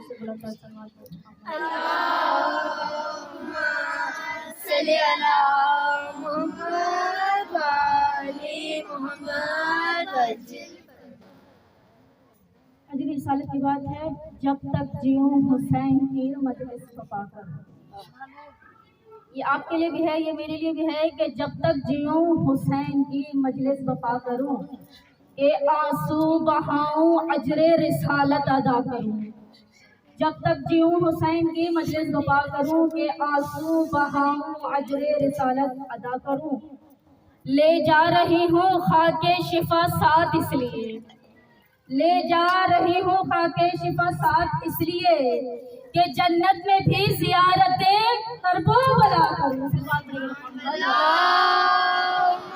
سے بلند تر سلوات دو۔ اللهم صل على محمد وآل محمد وسلم۔ اجلی رسالت کی بات ہے، جب تک جیوں حسین کی مجلس وفا کر۔ یہ آپ کے لیے بھی ہے، یہ میرے لیے بھی ہے کہ جب تک جیوں حسین کی مجلس وفا کروں، کہ آنسو بہاؤں اجر رسالت ادا کروں۔ جب تک جیوں حسین کی مجلس وفا کروں، کہ آنسو بہاؤں اجر رسالت ادا کروں۔ لے جا رہی ہوں خاک شفا ساتھ اس لیے، لے جا رہی ہوں خاک شفا ساتھ اس لیے کہ جنت میں بھی زیارتیں کرب و بلا کروں۔ اللهم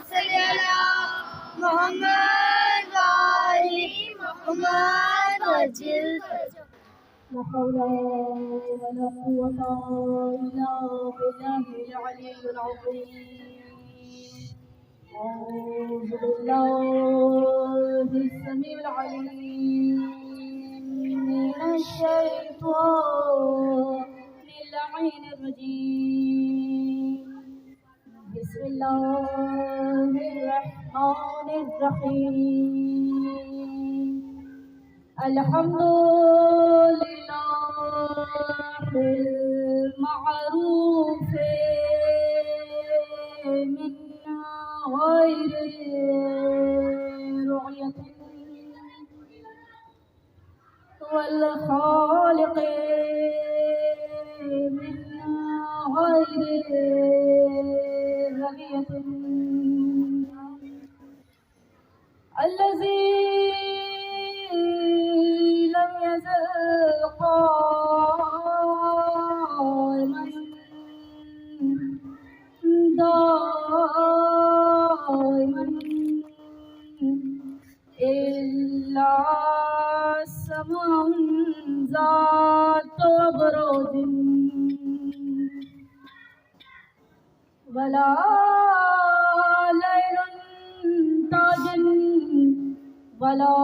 صل على محمد وآل محمد وسلم۔ لا حول ولا قوة إلا بالله العلي العظيم۔ أعوذ بالله السميع العليم من الشيطان اللعين الرجيم۔ بسم الله الرحمن الرحيم۔ الحمد لله المعروف من غير رعية، والخالق من غير رعية، الذي لم يزل قائما دائما إلا سماء ذات بروج، ولا ليل تاج، ولا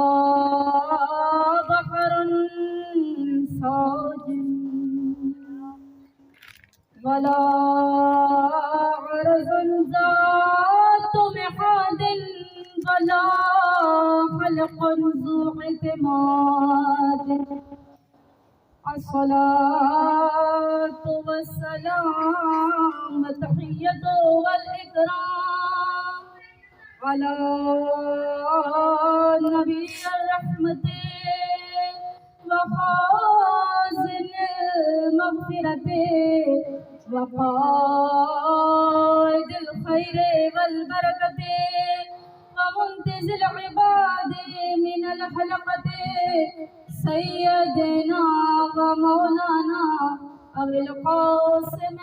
بحر ساج، ولا عرض ذات محاد، ولا خلق ذو اعتماد۔ الصلاة والسلام والتحية والإكرام على نبي الرحمة وخازن المغفرة وقائد الخير والبركة ومنتزل العباد من الحلقة، سيدنا ومولانا أبي القاسم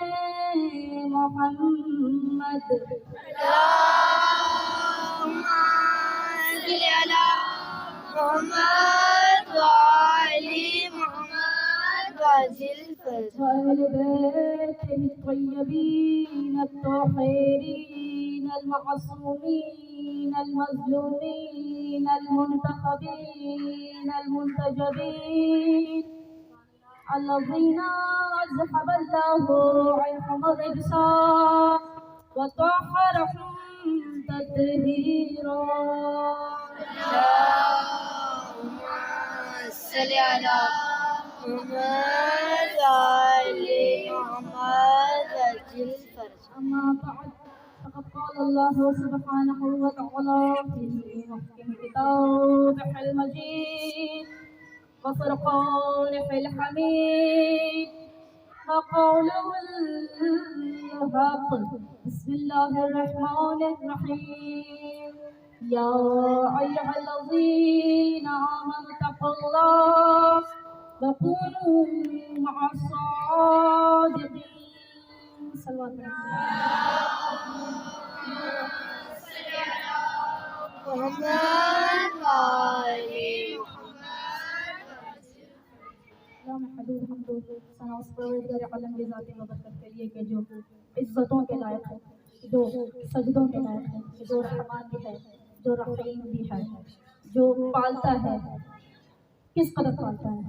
محمد۔ اللهم صل على محمد وآل محمد وسلم۔ وآل بيته الطيبين الطاهرين المعصومين المظلومين المنتخبين المنتجبين، الذين أذهب الله عنهم الرجس وطهرهم تطهيرا۔ اللهم صل على محمد وآل محمد وسلم۔ أما بعد، فقد قال الله سبحانه وتعالى في محكم كتابه المجيد وفرقانه الحميد وقوله الحق، بسم الله الرحمن الرحيم۔ يا أيها الذين آمنوا اتقوا الله وكونوا مع الصادقين۔ صلوات محمد وآل عالم کی ذات مبارک کے لیے کہ جو عزتوں کے لائق ہے، جو سجدوں کے لائق ہے، جو رحمان بھی ہے، جو رحیم بھی ہے، جو پالتا ہے، کس قدر پالتا ہے،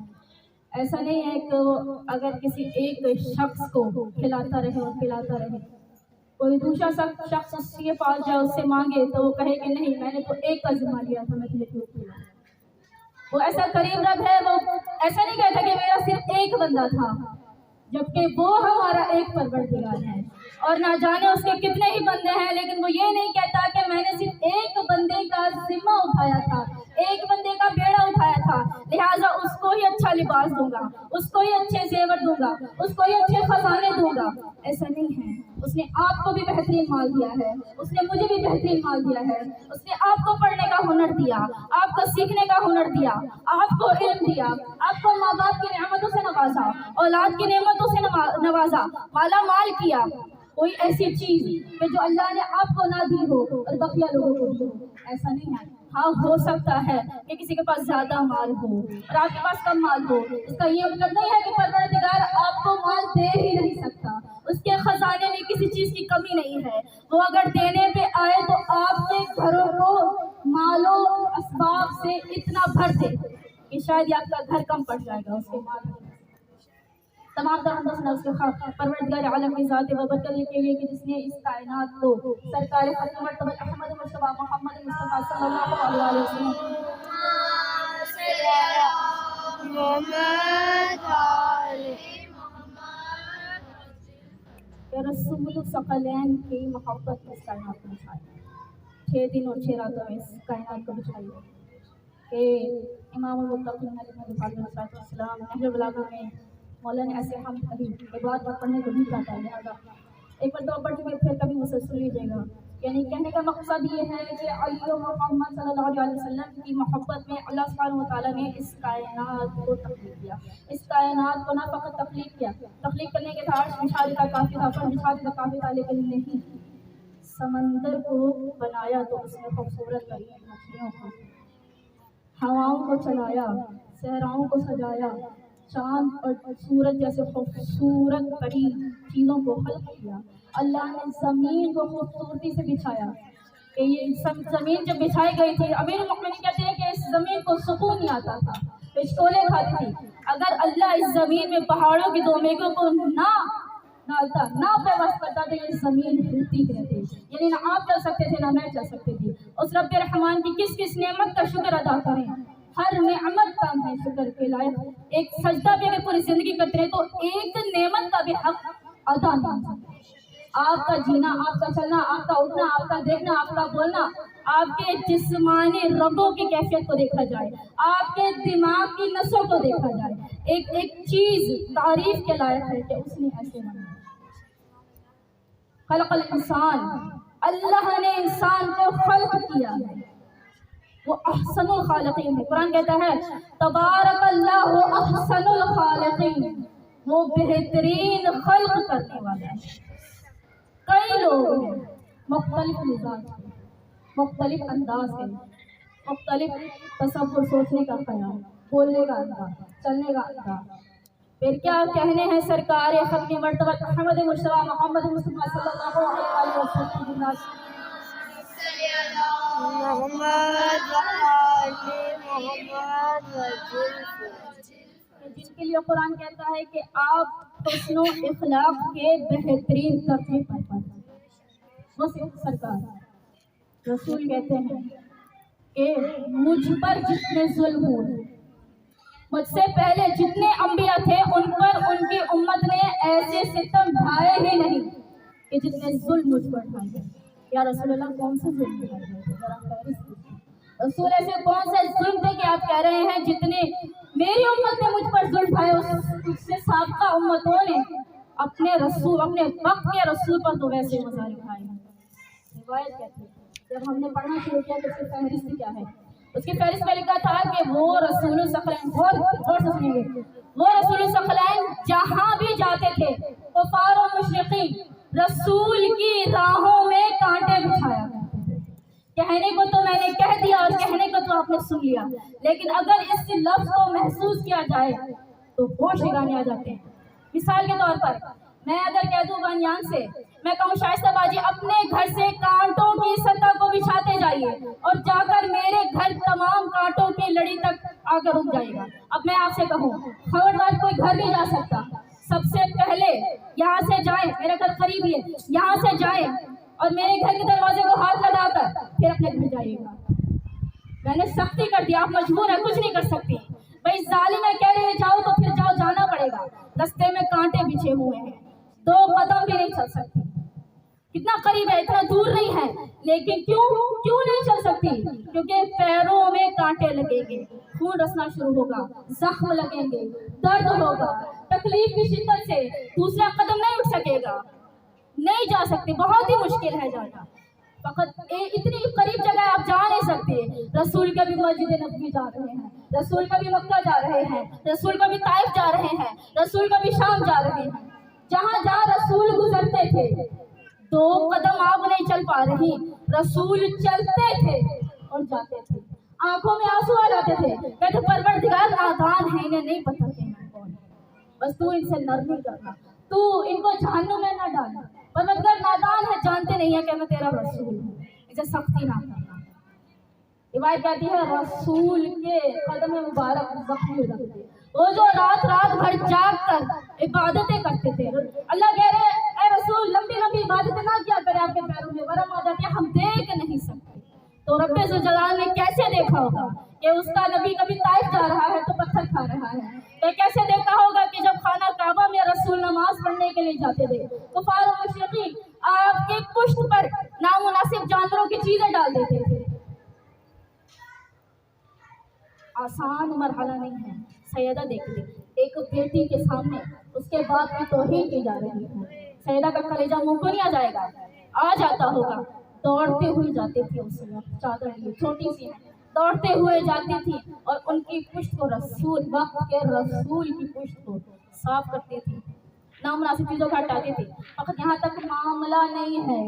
ایسا نہیں ہے کہ اگر کسی ایک شخص کو کھلاتا رہے اور پلاتا رہے، کوئی دوسرا شخص اس کے پاس جائے، اس سے مانگے تو وہ کہے کہ نہیں، میں نے تو ایک کا ذمہ لیا تھا، میں تجھے کیوں کھلاؤں۔ وہ ایسا قریب رب ہے، وہ ایسا نہیں کہتا کہ میرا صرف ایک بندہ تھا، جبکہ وہ ہمارا ایک پروردگار ہے، اور نہ جانے اس کے کتنے ہی بندے ہیں، لیکن وہ یہ نہیں کہتا کہ میں نے صرف ایک بندے کا ذمہ اٹھایا تھا، ایک بندے کا بیڑا اٹھایا تھا، لہٰذا اس کو ہی اچھا لباس دوں گا، اس کو ہی اچھے زیور دوں گا، اس کو ہی اچھے خزانے دوں گا۔ ایسا نہیں ہے، اس نے آپ کو بھی بہترین مال دیا ہے، اس نے مجھے بھی بہترین مال دیا ہے، اس نے آپ کو پڑھنے کا ہنر دیا، آپ کو سیکھنے کا ہنر دیا، آپ کو علم دیا، آپ کو ماں باپ کی نعمتوں سے نوازا، اولاد کی نعمتوں سے نوازا، مالا مال کیا۔ کوئی ایسی چیز کہ جو اللہ نے آپ کو نہ دی ہو اور بقیہ لوگوں کو دی ہو، ایسا نہیں ہے۔ ہاں، ہو سکتا ہے کہ کسی کے پاس زیادہ مال ہو اور آپ کے پاس کم مال ہو، اس کا یہ مطلب نہیں ہے کہ پروردگار آپ کو مال دے ہی نہیں سکتا، اس کے خزانے میں کسی چیز کی کمی نہیں ہے، وہ اگر دینے پہ آئے تو آپ کے گھروں کو مالوں اسباب سے اتنا بھر دے کہ شاید یہ آپ کا گھر کم پڑ جائے گا اس کے مال۔ تمام تر اس کے پروردگار عالم کی ذات و برکت کے لیے کہ جس نے اس کائنات کو سرکار ختم مرتبہ احمد مصطفیٰ محمد مصطفیٰ صلی اللہ علیہ وسلم کہ رسول ثقلین کی محبت اس کائنات کو بچھائی، 6 دن اور 6 راتوں میں اس کائنات کو بچھائی کہ امام المتقین علیہ السلام نہج البلاغہ میں مولانا ایسے ہم کبھی ایک بات پڑھنے کو نہیں چاہتا ہے، لہٰذا ایک بار دو پڑھ چکے پھر کبھی مسلسل لیجیے گا۔ یعنی کہنے کا مقصد یہ ہے کہ علی محمد صلی اللہ علیہ وسلم کی محبت میں اللہ سبحانہ وتعالیٰ نے اس کائنات کو تخلیق کیا، اس کائنات کو نہ فقط تخلیق کیا، تخلیق کرنے کے بعد نشاد کا کافی تھا، پر نشاد کا کافی تھا، لیکن نہیں، سمندر کو بنایا تو اس میں خوبصورت ترین مچھلیوں کو، ہواؤں کو چلایا، صحراؤں کو سجایا، چاند اور سورج جیسے خوبصورت ترین چیزوں کو خلق کیا۔ اللہ نے زمین کو خوبصورتی سے بچھایا کہ یہ زمین جب بچھائی گئی تھی، امیر المؤمنین کہتے ہیں کہ اس زمین کو سکون نہیں آتا تھا، پچھولے کھاتی تھی۔ اگر اللہ اس زمین میں پہاڑوں کی 2 میگوں کو نہ ڈالتا، نہ پیوست کرتا تو یہ زمین ہلتی ہی رہتی، یعنی نہ آپ چل سکتے تھے نہ میں چل سکتی تھی۔ اس رب رحمان کی کس کس نعمت کا شکر ادا کریں، ہر نعمت کا ہے شکر کے لائق۔ ایک سجدہ بھی اگر پوری زندگی کرتے رہے تو ایک نعمت کا بھی حق ادا نہیں۔ آپ کا جینا، آپ کا چلنا، آپ کا اٹھنا، آپ کا دیکھنا، آپ کا بولنا، آپ کے جسمانی رگوں کی کیفیت کو دیکھا جائے، آپ کے دماغ کی نسوں کو دیکھا جائے، ایک ایک چیز تعریف کے لائق ہے کہ اس نے ایسے بنایا۔ خلق الانسان، اللہ نے انسان کو خلق کیا ہے، وہ احسن الخالقین ہے۔ قرآن کہتا ہے تبارک اللہ احسن الخالقین، وہ بہترین خلق کرنے والا ہے۔ کئی لوگ ہیں مختلف مزاج کے، مختلف انداز کے، مختلف تصور، سوچنے کا خیال، بولنے کا انداز، چلنے کا انداز، پھر کیا کہنے ہیں سرکار ختم مرتبہ احمد مصطفیٰ محمد مصطفیٰ صلی اللہ علیہ وسلم جن کے لیے قرآن کہتا ہے کہ آپ حسن و اخلاق کے بہترین درجے پر پائیں۔ وہ صرف سرکار رسول کہتے ہیں کہ مجھ پر جتنے ظلم ہوئے، مجھ سے پہلے جتنے انبیاء تھے ان پر ان کی امت نے ایسے ستم ڈھائے ہی نہیں کہ جتنے ظلم مجھ پر ڈھائے گئے۔ یا رسول اللہ کون سے ظلم ڈھائے گئے؟ ذرا فہرست دیجیے، رسول ایسے کون سے ظلم تھے کہ آپ کہہ رہے ہیں جتنے میری امت نے مجھ پر ظلم ڈھائے اس سے سابقہ امتوں نے اپنے رسول، اپنے وقت کے رسول پر تو ویسے مظاہر کھائے ہیں۔ روایت کہتی ہے جب ہم نے پڑھنا شروع کیا تو اس کی فہرست کیا ہے؟ اس کی فہرست میں لکھا تھا کہ وہ رسول ثقلین، غور سے سنیں گے، وہ رسول ثقلین جہاں بھی جاتے تھے کفار و مشرقین رسول کی راہوں میں کانٹے بچھایا کرتے تھے۔ کہنے کو تو میں نے کہہ دیا اور کہنے کو تو آپ نے سن لیا، لیکن اگر اس لفظ کو محسوس کیا جائے تو ہوش ٹھکانے آ جاتے ہیں۔ مثال کے طور پر میں اگر کہہ دوں بانیان سے، میں کہوں شائستہ باجی اپنے گھر سے کانٹوں کی سطح کو بچھاتے جائیے اور جا کر میرے گھر تمام کانٹوں کی لڑی تک آ کر رک جائے گا۔ اب میں آپ سے کہوں خبردار घर नहीं जा सकता। सबसे पहले यहाँ से जाए, मेरा घर करीब ही है, यहाँ से जाए और मेरे घर के दरवाजे को हाथ लगाकर फिर अपने घर जाइएगा। मैंने सख्ती कर दी, आप मजबूर है, कुछ नहीं कर सकती। भाई जालिम कह रहे हैं जाओ तो फिर जाओ, जाना पड़ेगा। रास्ते में कांटे बिछे हुए हैं, 2 कदम भी नहीं चल सकती। कितना करीब है, इतना दूर नहीं है, लेकिन क्यों नहीं चल सकती? क्योंकि पैरों में कांटे लगेंगे, खून रसना शुरू होगा, जख्म लगेंगे, दर्द होगा, तकलीफ की शिद्दत से दूसरा कदम नहीं उठ सकेगा, नहीं जा सकती, बहुत ही मुश्किल है जाना। फकत इतनी करीब जगह आप जा नहीं सकते। रसूल कभी मस्जिद नबवी जा रहे हैं, रसूल कभी मक्का जा रहे हैं, रसूल कभी ताइफ जा रहे हैं, रसूल कभी शाम जा रहे हैं। जहाँ जहाँ रसूल गुजरते थे 2 कदम आप नहीं चल पा रही, रसूल चलते थे और जाते थे। आंखों में आंसू आ जाते थे, कहते परवरदिगार नादान है, इन्हें नहीं पता कि मैं कौन हूं, बस तू इनसे नरमी करना, तू इनको जहन्नुम में न डालना। परवरदिगार नादान है, जानते नहीं है कि मैं तेरा रसूल हूँ, इसे सख्ती ना करना। रिवायत कहती है रसूल के कदम मुबारक जख्म में रखते, वो जो रात भर जाग कर इबादतें करते थे। अल्लाह कह रहे हैं ए रसूल लंबी लंबी इबादतें ना किया करें, आपके पैरों में वरम आ जाती है, हम देख नहीं सकते। तो रब्बे ज़ुल जलाल ने कैसे देखा होगा कि उसका नबी कभी ताइफ जा रहा है तो पत्थर खा रहा है? तो कैसे देखा होगा कि जब खाना काबा में रसूल नमाज पढ़ने के लिए जाते थे, कुफार और मुशरिकीन आपके पुश्त पर नामुनासिब जानवरों की चीजें डाल देते थे। आसान मरहला नहीं है। सैयदा देखिए, एक बेटी के सामने उसके बाप की तौहीन की जा रही है, सैयदा का कलेजा मुंह को नहीं आ जाएगा, आ जाता होगा। दौड़ते हुए जाती थी, उसने चादर लिए छोटी सी है, दौड़ते हुए जाती थी और उनकी पुश्त को रसूल, वक्त के रसूल की पुश्त को साफ करती थी, नामुनासिब चीजों को हटाती थी। फकत यहाँ तक मामला नहीं है,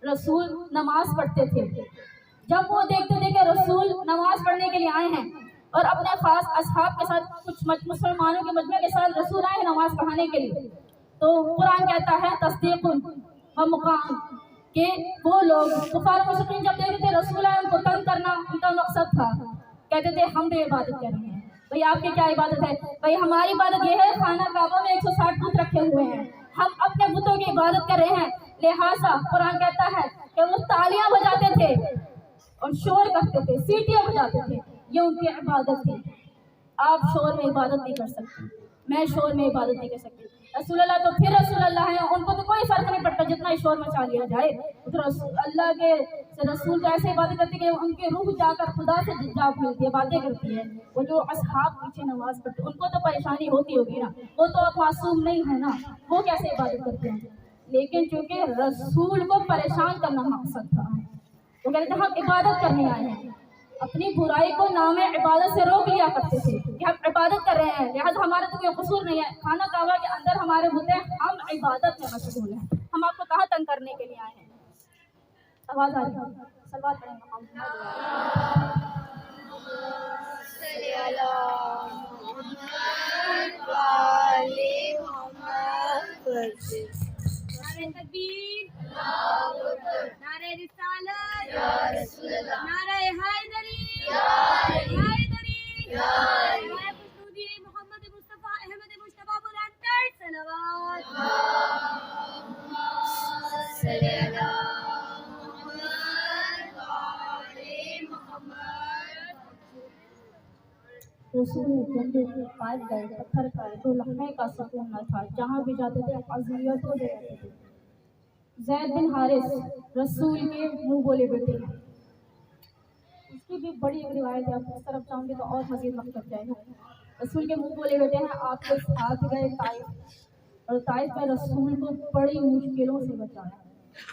रसूल नमाज पढ़ते थे। जब वो देखते थे कि रसूल नमाज पढ़ने के लिए आए हैं और अपने खास असहाब के साथ, कुछ मुसलमानों के मजमे के साथ रसूल आए हैं नमाज पढ़ाने के लिए, तो कुरान कहता है तस्दीकुन व मुकाम कि वो लोग कुफार मुशरिकीन जब देखते थे रसूल आए, उनको तंग करना उनका मकसद था। कहते थे हम तो इबादत कर रहे हैं। भाई आपकी क्या इबादत है? भाई हमारी इबादत ये है, खाना काबा में 160 बुत रखे हुए हैं, हम अपने बुतों की इबादत कर रहे हैं। लिहाजा कुरान कहता है कि वो तालियां बजाते थे और शोर करते थे, सीटियां बजाते थे, ये उनकी इबादत थी। आप शोर में इबादत नहीं कर सकते, मैं शोर में इबादत नहीं कर सकती। रसूलुल्लाह तो फिर रसूलुल्लाह है, उनको तो कोई फर्क नहीं पड़ता जितना ही शोर मचा लिया जाए। तो अल्लाह के रसूल तो ऐसे इबादत करते कि उनकी रूह जाकर खुदा से जा मिलती है, बातें करती है। वो जो असहाब पीछे नमाज पढ़ते उनको तो परेशानी होती होगी ना, वो तो अब मासूम नहीं है ना, वो कैसे इबादत करते हैं? लेकिन चूंकि रसूल को परेशान करना मकसद था, वो कहते थे हम इबादत करने आए हैं। अपनी बुराई को नाम इबादत से रोक लिया करते थे कि हम इबादत कर रहे हैं, लिहाजा हमारा तो कोई कसूर नहीं है, खाना काबा के अंदर हमारे बुत हैं, हम इबादत में मशगूल हैं, हम आपको कहाँ तंग करने के लिए आए हैं। आवाज आ रही है? सलवात पढ़ेंगे। तकबीर, नारे रिसालत, नारे हैदरी, खुशनूदी मोहम्मद मुस्तफा अहमद मुश्तबा बुलंद सलावत। रसूल जंदे के पास गए, पत्थर खाए तो लम्हे का सुकून न था, जहाँ भी जाते थे अज़ियत हो जाते थे। ज़ैद बिन हारिस रसूल के मुंह बोले बेटे हैं, उसकी भी बड़ी एक रिवायत है, आप उस तरफ जाऊँगे तो और मज़ीद वक्त लग जाएगा। रसूल के मुंह बोले बेटे हैं, आपके साथ गए ताइफ, और ताइफ में रसूल को बड़ी मुश्किलों से बचाया,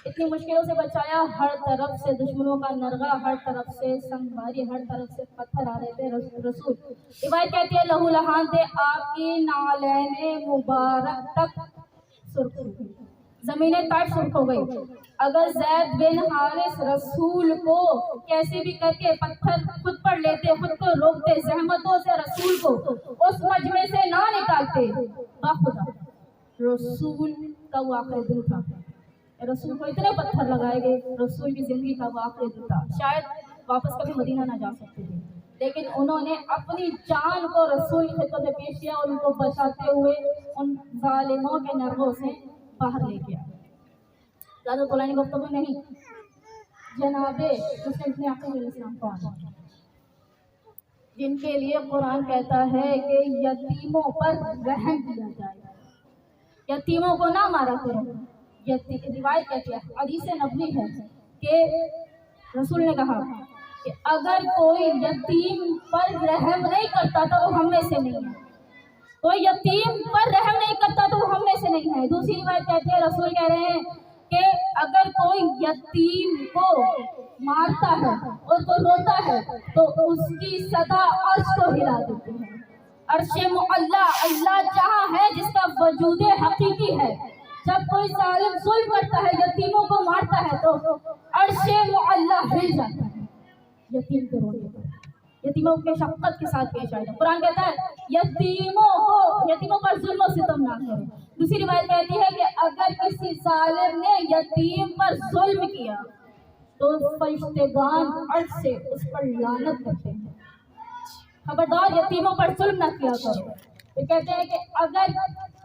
इतनी मुश्किलों से बचाया, हर तरफ से दुश्मनों का नरगा, हर तरफ से संगमारी, हर तरफ से पत्थर आ रहे थे। रसूल रिवायत कहती है लहू लहान थे, आपकी नालैने मुबारक तक सुर्ख हो गई, ज़मीन ताइफ सुर्ख हो गई। अगर ज़ैद बिन हारिस रसूल को कैसे भी करके पत्थर खुद पर लेते, खुद को रोकते, जहमतों से रसूल को उस मजमे से ना निकालते, बाखुदा रसूल का वो आखिरी दिन था, रसूल को इतने पत्थर लगाए गए, रसूल की ज़िंदगी का वो आखिरी दिन था, शायद वापस कभी मदीना ना जा सकते थे। لیکن انہوں نے اپنی جان کو رسول کی خدمت میں پیش کیا اور ان کو بچاتے ہوئے ان ظالموں کے نرغوں سے باہر لے گیا۔ زیادہ قرآن گفتگو نہیں، جناب مسلم ابن عقیل علیہ السلام کون، جن کے لیے قرآن کہتا ہے کہ یتیموں پر رحم کیا جائے، یتیموں کو نہ مارا کرو۔ روایت کہتی ہے، حدیث نبوی ہے کہ رسول نے کہا کہ اگر کوئی یتیم پر رحم نہیں کرتا تو وہ ہم میں سے نہیں ہے، کوئی یتیم پر رحم نہیں کرتا تو وہ ہم میں سے نہیں ہے۔ دوسری روایت کہتی ہے، رسول کہہ رہے ہیں کہ اگر کوئی یتیم کو مارتا ہے اور تو روتا ہے تو اس کی صدا عرش کو ہلا دیتی ہے۔ عرش معلی، اللہ جہاں ہے جس کا وجود حقیقی ہے، جب کوئی ظالم ظلم کرتا ہے، یتیموں کو مارتا ہے تو عرش معلی ہل جاتا ہے یتیم کے رونے پر، یتیموں کے شفقت کے ساتھ پیش آئے۔ قرآن کہتا ہے یتیموں پر ظلم و ستم نہ کرو۔ دوسری روایت کہتی ہے کہ اگر کسی ظالم نے یتیم پر ظلم کیا تو فرشتگان عرش سے اس پر لعنت کرتے ہیں۔ خبردار یتیموں پر ظلم نہ کیا کرو۔ یہ کہتے ہیں کہ اگر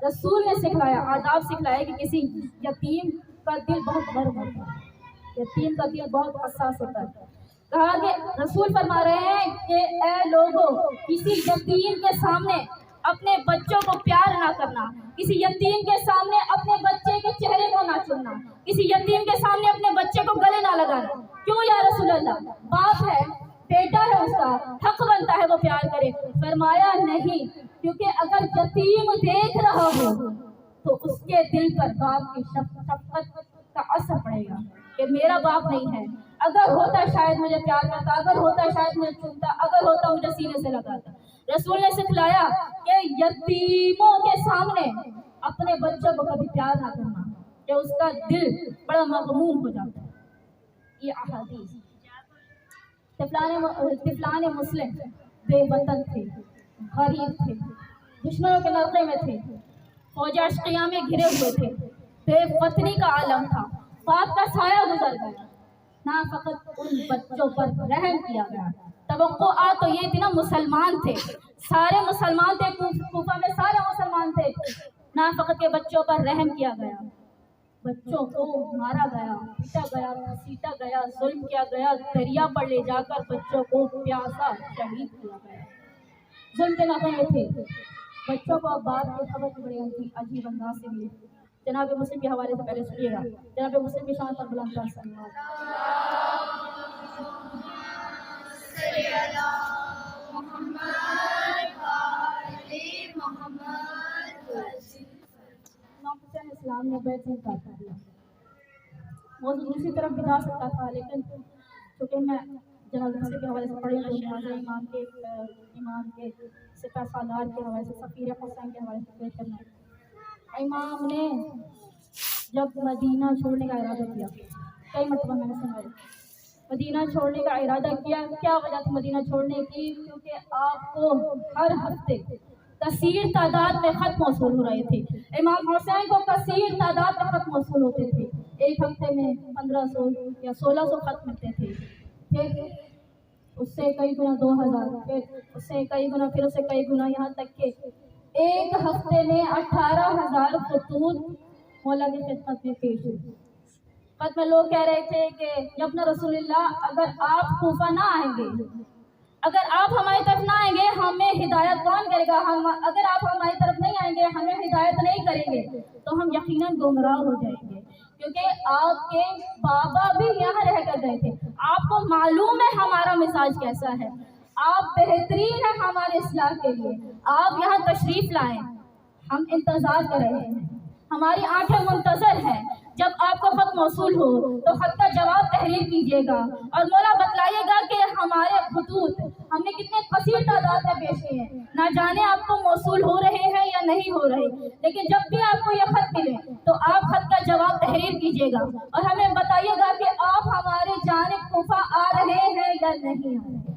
رسول نے سکھلایا، آداب سکھلایا کہ کسی یتیم کا دل بہت نرم ہوتا ہے، یتیم کا دل بہت حساس ہوتا ہے، کہا کہ رسول فرما رہے ہیں کہ اے لوگوں، کسی یتیم کے سامنے اپنے بچوں کو پیار نہ کرنا، کسی یتیم کے سامنے اپنے بچے کے چہرے کو نہ چومنا، کسی یتیم کے سامنے اپنے بچے کو گلے نہ لگانا۔ کیوں یا رسول اللہ؟ باپ ہے، بیٹا ہے، اس کا حق بنتا ہے وہ پیار کرے۔ فرمایا نہیں، کیونکہ اگر یتیم دیکھ رہا ہو تو اس کے دل پر باپ کی شفقت کا اثر پڑے گا کہ میرا باپ نہیں ہے، اگر ہوتا شاید مجھے پیار کرتا، اگر ہوتا شاید مجھے چومتا، اگر ہوتا مجھے سینے سے لگاتا۔ رسول نے سکھلایا کہ یتیموں کے سامنے اپنے بچوں کو کبھی پیار نہ کرنا، کہ اس کا دل بڑا مغموم ہو جاتا ہے۔ یہ احادیث طفلان مسلم بے وطن تھے، غریب تھے، دشمنوں کے نرغے میں تھے، فوج اشقیاء میں گھرے ہوئے تھے، بے وطنی کا عالم تھا، باپ کا سایہ گزر گیا، نہ فقط ان بچوں پر رحم کیا گیا۔ توقعات تو یہ تھی نا، مسلمان تھے، سارے مسلمان تھے، کوفہ میں سارے مسلمان تھے، نہ فقط کے بچوں پر رحم کیا گیا، بچوں کو مارا گیا، پیٹا گیا، گھسیٹا گیا، ظلم کیا گیا، دریا پر لے جا کر بچوں کو پیاسا شہید کیا گیا۔ ظلم کے ناکے میں تھے بچوں کو۔ اب بات کی خبر کی بڑی عجیب انداز سے ملی۔ جناب مسلم کے حوالے سے پہلے سنیے گا، جناب مسلم کی شان پر بلند کر سکتے ہیں۔ امام حسین اسلام نے بیعت سے انکار کر دیا۔ وہ دوسری طرف بھی جا سکتا تھا، لیکن چونکہ میں جناب مسلم کے حوالے سے پڑھی ہوں، لہٰذا امام کے سپہ سالار کے حوالے سے، سفیر حسین کے حوالے سے پیش کرنا ہے۔ امام نے جب مدینہ چھوڑنے کا ارادہ کیا، کئی مرتبہ میں نے سنا ہے، مدینہ چھوڑنے کا ارادہ کیا، کیا وجہ تھی مدینہ چھوڑنے کی؟ کیونکہ آپ کو ہر ہفتے کثیر تعداد میں خط موصول ہو رہے تھے۔ امام حسین کو کثیر تعداد میں خط موصول ہوتے تھے، ایک ہفتے میں 1500 یا 1600 خط ملتے تھے، پھر اس سے کئی گنا 2000، پھر اس سے کئی گنا، پھر اس سے کئی گنا، یہاں تک کہ ایک ہفتے میں 18000 خطوط مولا کی خدمت میں پیش ہوئے۔ خط میں لوگ کہہ رہے تھے کہ ابن رسول اللہ، اگر آپ کوفہ نہ آئیں گے، اگر آپ ہماری طرف نہ آئیں گے، ہمیں ہدایت کون کرے گا؟ اگر آپ ہماری طرف نہیں آئیں گے، ہمیں ہدایت نہیں کریں گے تو ہم یقیناً گمراہ ہو جائیں گے، کیونکہ آپ کے بابا بھی یہاں رہ کر گئے تھے، آپ کو معلوم ہے ہمارا مزاج کیسا ہے، آپ بہترین ہیں ہمارے اصلاح کے لیے، آپ یہاں تشریف لائیں، ہم انتظار کر رہے ہیں، ہماری آنکھیں منتظر ہیں، جب آپ کو خط موصول ہو تو خط کا جواب تحریر کیجیے گا اور مولا بتلائیے گا کہ ہمارے خطوط ہم نے کتنے کثیر تعداد میں پیش کیے ہیں، نہ جانے آپ کو موصول ہو رہے ہیں یا نہیں ہو رہے، لیکن جب بھی آپ کو یہ خط ملے تو آپ خط کا جواب تحریر کیجیے گا اور ہمیں بتائیے گا کہ آپ ہمارے جانب کوفہ آ رہے ہیں یا نہیں آ رہے۔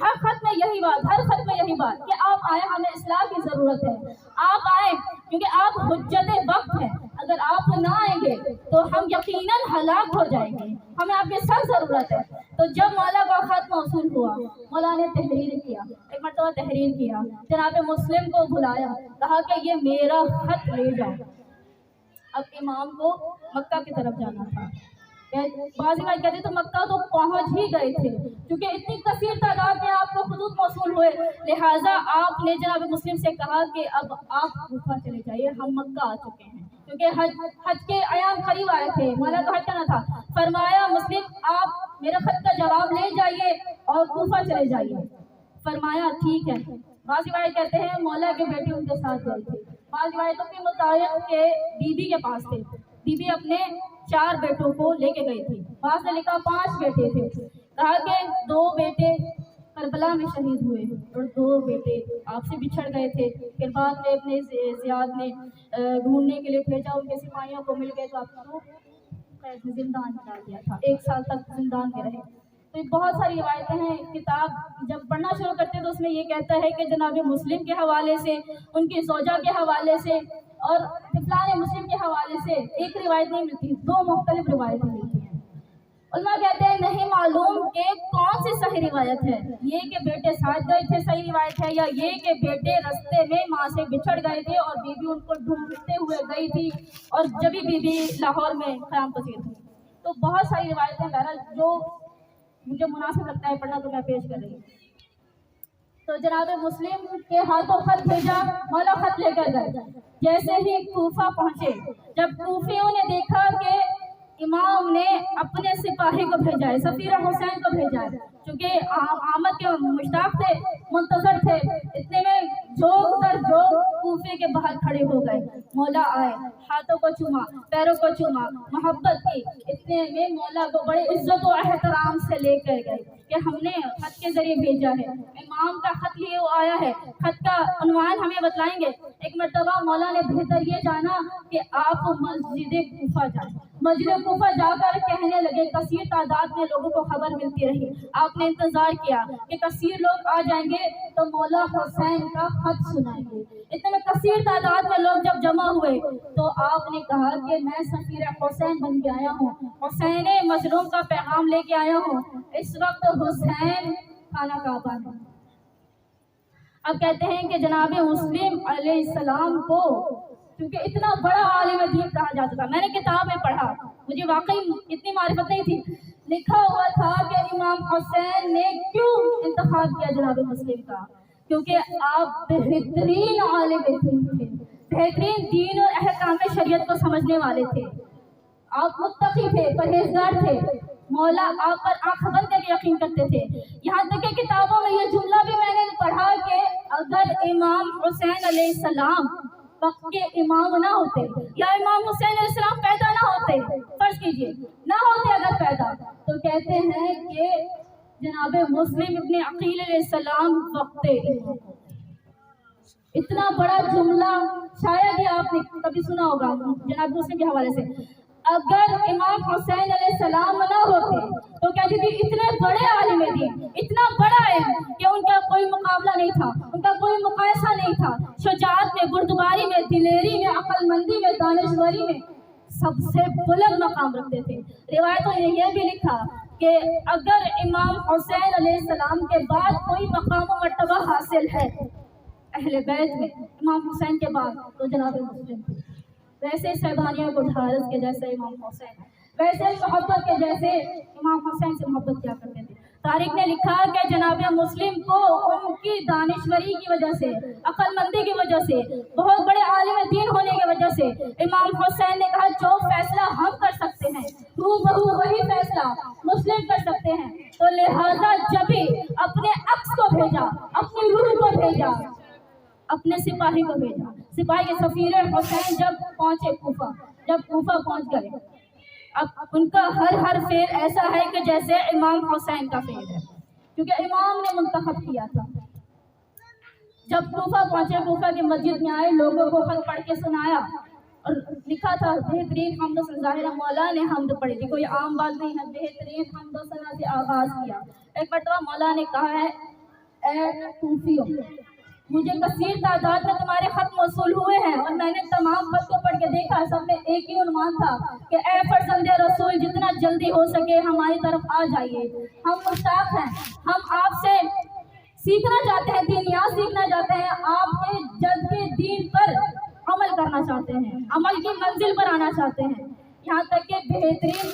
ہر خط میں یہی بات، ہر خط میں یہی بات کہ آپ آئیں، ہمیں اصلاح کی ضرورت ہے، آپ آئیں کیونکہ آپ حجت وقت ہیں، اگر آپ نہ آئیں گے تو ہم یقیناً ہلاک ہو جائیں گے، ہمیں آپ کی سخت ضرورت ہے۔ تو جب مولا کا خط موصول ہوا، مولا نے تحریر کیا، ایک مرتبہ تحریر کیا، جناب مسلم کو بلایا، کہا کہ یہ میرا خط لے جاؤ۔ اب امام کو مکہ کی طرف جانا تھا، بعض روایت کہتے تو مکہ تو پہنچ ہی گئے تھے، کیونکہ اتنی کثیر تعداد میں آپ کو خطوط موصول ہوئے، لہٰذا آپ نے جناب مسلم سے کہا کہ اب آپ کوفہ چلے جائیے، ہم مکہ آ چکے ہیں، کیونکہ حج کے ایام قریب آئے تھے، مولا کا حج کرنا تھا۔ فرمایا مسلم آپ میرا خط کا جواب لے جائیے اور کوفہ چلے جائیے۔ فرمایا ٹھیک ہے۔ بعض روایت کہتے ہیں مولا کے بیٹے ان کے ساتھ گئے تھے، بعض روایتوں کے مطابق کہ بی بی کے پاس تھے، بی بی اپنے 4 بیٹوں کو لے کے گئی تھی، بعض نے لکھا 5 بیٹے تھے، کہا کہ 2 بیٹے کربلا میں شہید ہوئے اور 2 بیٹے آپ سے بچھڑ گئے تھے، پھر بعد میں اپنے زیاد نے ڈھونڈنے کے لیے بھیجا، ان کے سپاہیوں کو مل گئے تو آپ کو قید میں زندان میں ڈال دیا تھا، 1 سال تک زندان میں رہے۔ تو بہت ساری روایتیں ہیں، کتاب جب پڑھنا شروع کرتے تو اس میں یہ کہتا ہے کہ جناب مسلم کے حوالے سے، ان کی زوجہ کے حوالے سے اور فلان مسلم کے حوالے سے ایک روایت نہیں ملتی، 2 مختلف روایتیں ملتی ہیں۔ علماء کہتے ہیں نہیں معلوم کہ کون سی صحیح روایت ہے، یہ کہ بیٹے ساتھ گئے تھے صحیح روایت ہے، یا یہ کہ بیٹے رستے میں ماں سے بچھڑ گئے تھے اور بیوی ان کو ڈھونڈتے ہوئے گئی تھی اور جبھی بیوی لاہور میں قیام پذیر تھی۔ تو بہت ساری روایتیں بہرحال جو مجھے مناسب لگتا ہے پڑھنا تو میں پیش کر رہی ہوں۔ تو جناب مسلم کے ہاتھوں خط بھیجا، مولا خط لے کر گئے، جیسے ہی کوفہ پہنچے، جب کوفیوں نے دیکھا کہ امام نے اپنے سپاہی کو بھیجا ہے، سفیر حسین کو بھیجا ہے، چونکہ آمد کے مشتاق تھے، منتظر تھے، اتنے میں جھوک در جھوک کوفے کے باہر کھڑے ہو گئے، مولا آئے، ہاتھوں کو چوما، پیروں کو چوما، محبت کی، اتنے میں مولا کو بڑے عزت و احترام سے لے کر گئے کہ ہم نے خط کے ذریعے بھیجا ہے، امام کا خط لیے آیا ہے، خط کا عنوان ہمیں بتلائیں گے۔ ایک مرتبہ مولا نے بہتر یہ جانا کہ آپ مسجد کوفہ جائیں، مسجد کوفہ جا کر کہنے لگے، کثیر تعداد میں لوگوں کو خبر ملتی رہی، آپ نے انتظار کیا کہ کثیر لوگ آ جائیں گے تو مولا حسین کا خط سنائیں گے۔ اتنے میں کثیر تعداد میں لوگ جب جمع ہوئے تو آپ نے کہا کہ میں سفیر حسین بن کے آیا ہوں، حسین مظلوم کا پیغام لے کے آیا ہوں، اس وقت حسین خانہ کعبہ ہے۔ اب کہتے ہیں کہ جناب مسلم علیہ السلام کو کیونکہ اتنا بڑا عالم دین کہا جاتا تھا، میں نے کتاب میں پڑھا، مجھے واقعی اتنی معرفت نہیں تھی، لکھا ہوا تھا کہ امام حسین نے کیوں انتخاب کیا جناب مسلم کا، کیونکہ آپ بہترین عالم دین تھے، بہترین دین اور احکام شریعت کو سمجھنے والے تھے، آپ متقی تھے، پرہیزگار تھے، مولا آپ پر آنکھ بند کر کے یقین کرتے تھے۔ یہاں تک کہ کتابوں میں یہ جملہ بھی میں نے پڑھا کہ اگر امام حسین علیہ السلام وقت کے امام نہ ہوتے یا امام حسین علیہ السلام پیدا نہ ہوتے، فرض کیجئے نہ ہوتے اگر پیدا، تو کہتے ہیں کہ جناب مسلم ابن عقیل علیہ السلام وقت امام۔ اتنا بڑا جملہ شاید ہی آپ نے کبھی سنا ہوگا جناب مسلم کے حوالے سے، اگر امام حسین علیہ السلام نہ ہوتے تو کہتے تھے اتنے بڑے عالم دین، اتنا بڑا علم کہ ان کا کوئی مقابلہ نہیں تھا، ان کا کوئی مقایسہ نہیں تھا، شجاعت میں، بردباری میں، دلیری میں، عقل مندی میں، دانشوری میں سب سے بلند مقام رکھتے تھے۔ روایتوں نے یہ بھی لکھا کہ اگر امام حسین علیہ السلام کے بعد کوئی مقام و مرتبہ حاصل ہے اہل بیت میں امام حسین کے بعد تو جناب مسلم تھے۔ ویسے شیبانیوں کو ڈھارس کے جیسے امام حسین، ویسے محبت کے جیسے امام حسین سے محبت کیا کرتے تھے۔ تاریخ نے لکھا کہ جناب مسلم کو ان کی دانشوری کی وجہ سے، عقل مندی کی وجہ سے، بہت بڑے عالم دین ہونے کی وجہ سے امام حسین نے کہا جو فیصلہ ہم کر سکتے ہیں ہو بہو وہی فیصلہ مسلم کر سکتے ہیں، تو لہٰذا جب ہی اپنے عکس کو بھیجا، اپنی روح کو بھیجا، اپنے سپاہی کو بھیجا۔ سپاہی کے سفیر حسین جب پہنچے کوفہ، جب کوفہ پہنچ گئے، اب ان کا ہر فعل ایسا ہے کہ جیسے امام حسین کا فعل ہے، کیونکہ امام نے منتخب کیا تھا۔ جب کوفہ پہنچے، کوفہ کی مسجد میں آئے، لوگوں کو خط پڑھ کے سنایا اور لکھا تھا بہترین حمد و ثنا، ظاہرہ مولا نے حمد پڑھی تھی، کوئی عام بات نہیں ہے، بہترین حمد و ثنا سے آغاز کیا۔ ایک مرتبہ مولا نے کہا ہے اے کوفیوں، مجھے کثیر تعداد میں تمہارے خط موصول ہوئے ہیں اور میں نے تمام خط کو پڑھ کے دیکھا، سب میں ایک ہی عنوان تھا کہ اے فرزند رسول جتنا جلدی ہو سکے ہماری طرف آ جائیے، ہم مشتاق ہیں، ہم آپ سے सीखना चाहते हैं, दीनियात सीखना चाहते हैं, आपके जद के दीन पर अमल करना चाहते हैं, अमल की मंजिल पर आना चाहते हैं। यहाँ तक कि बेहतरीन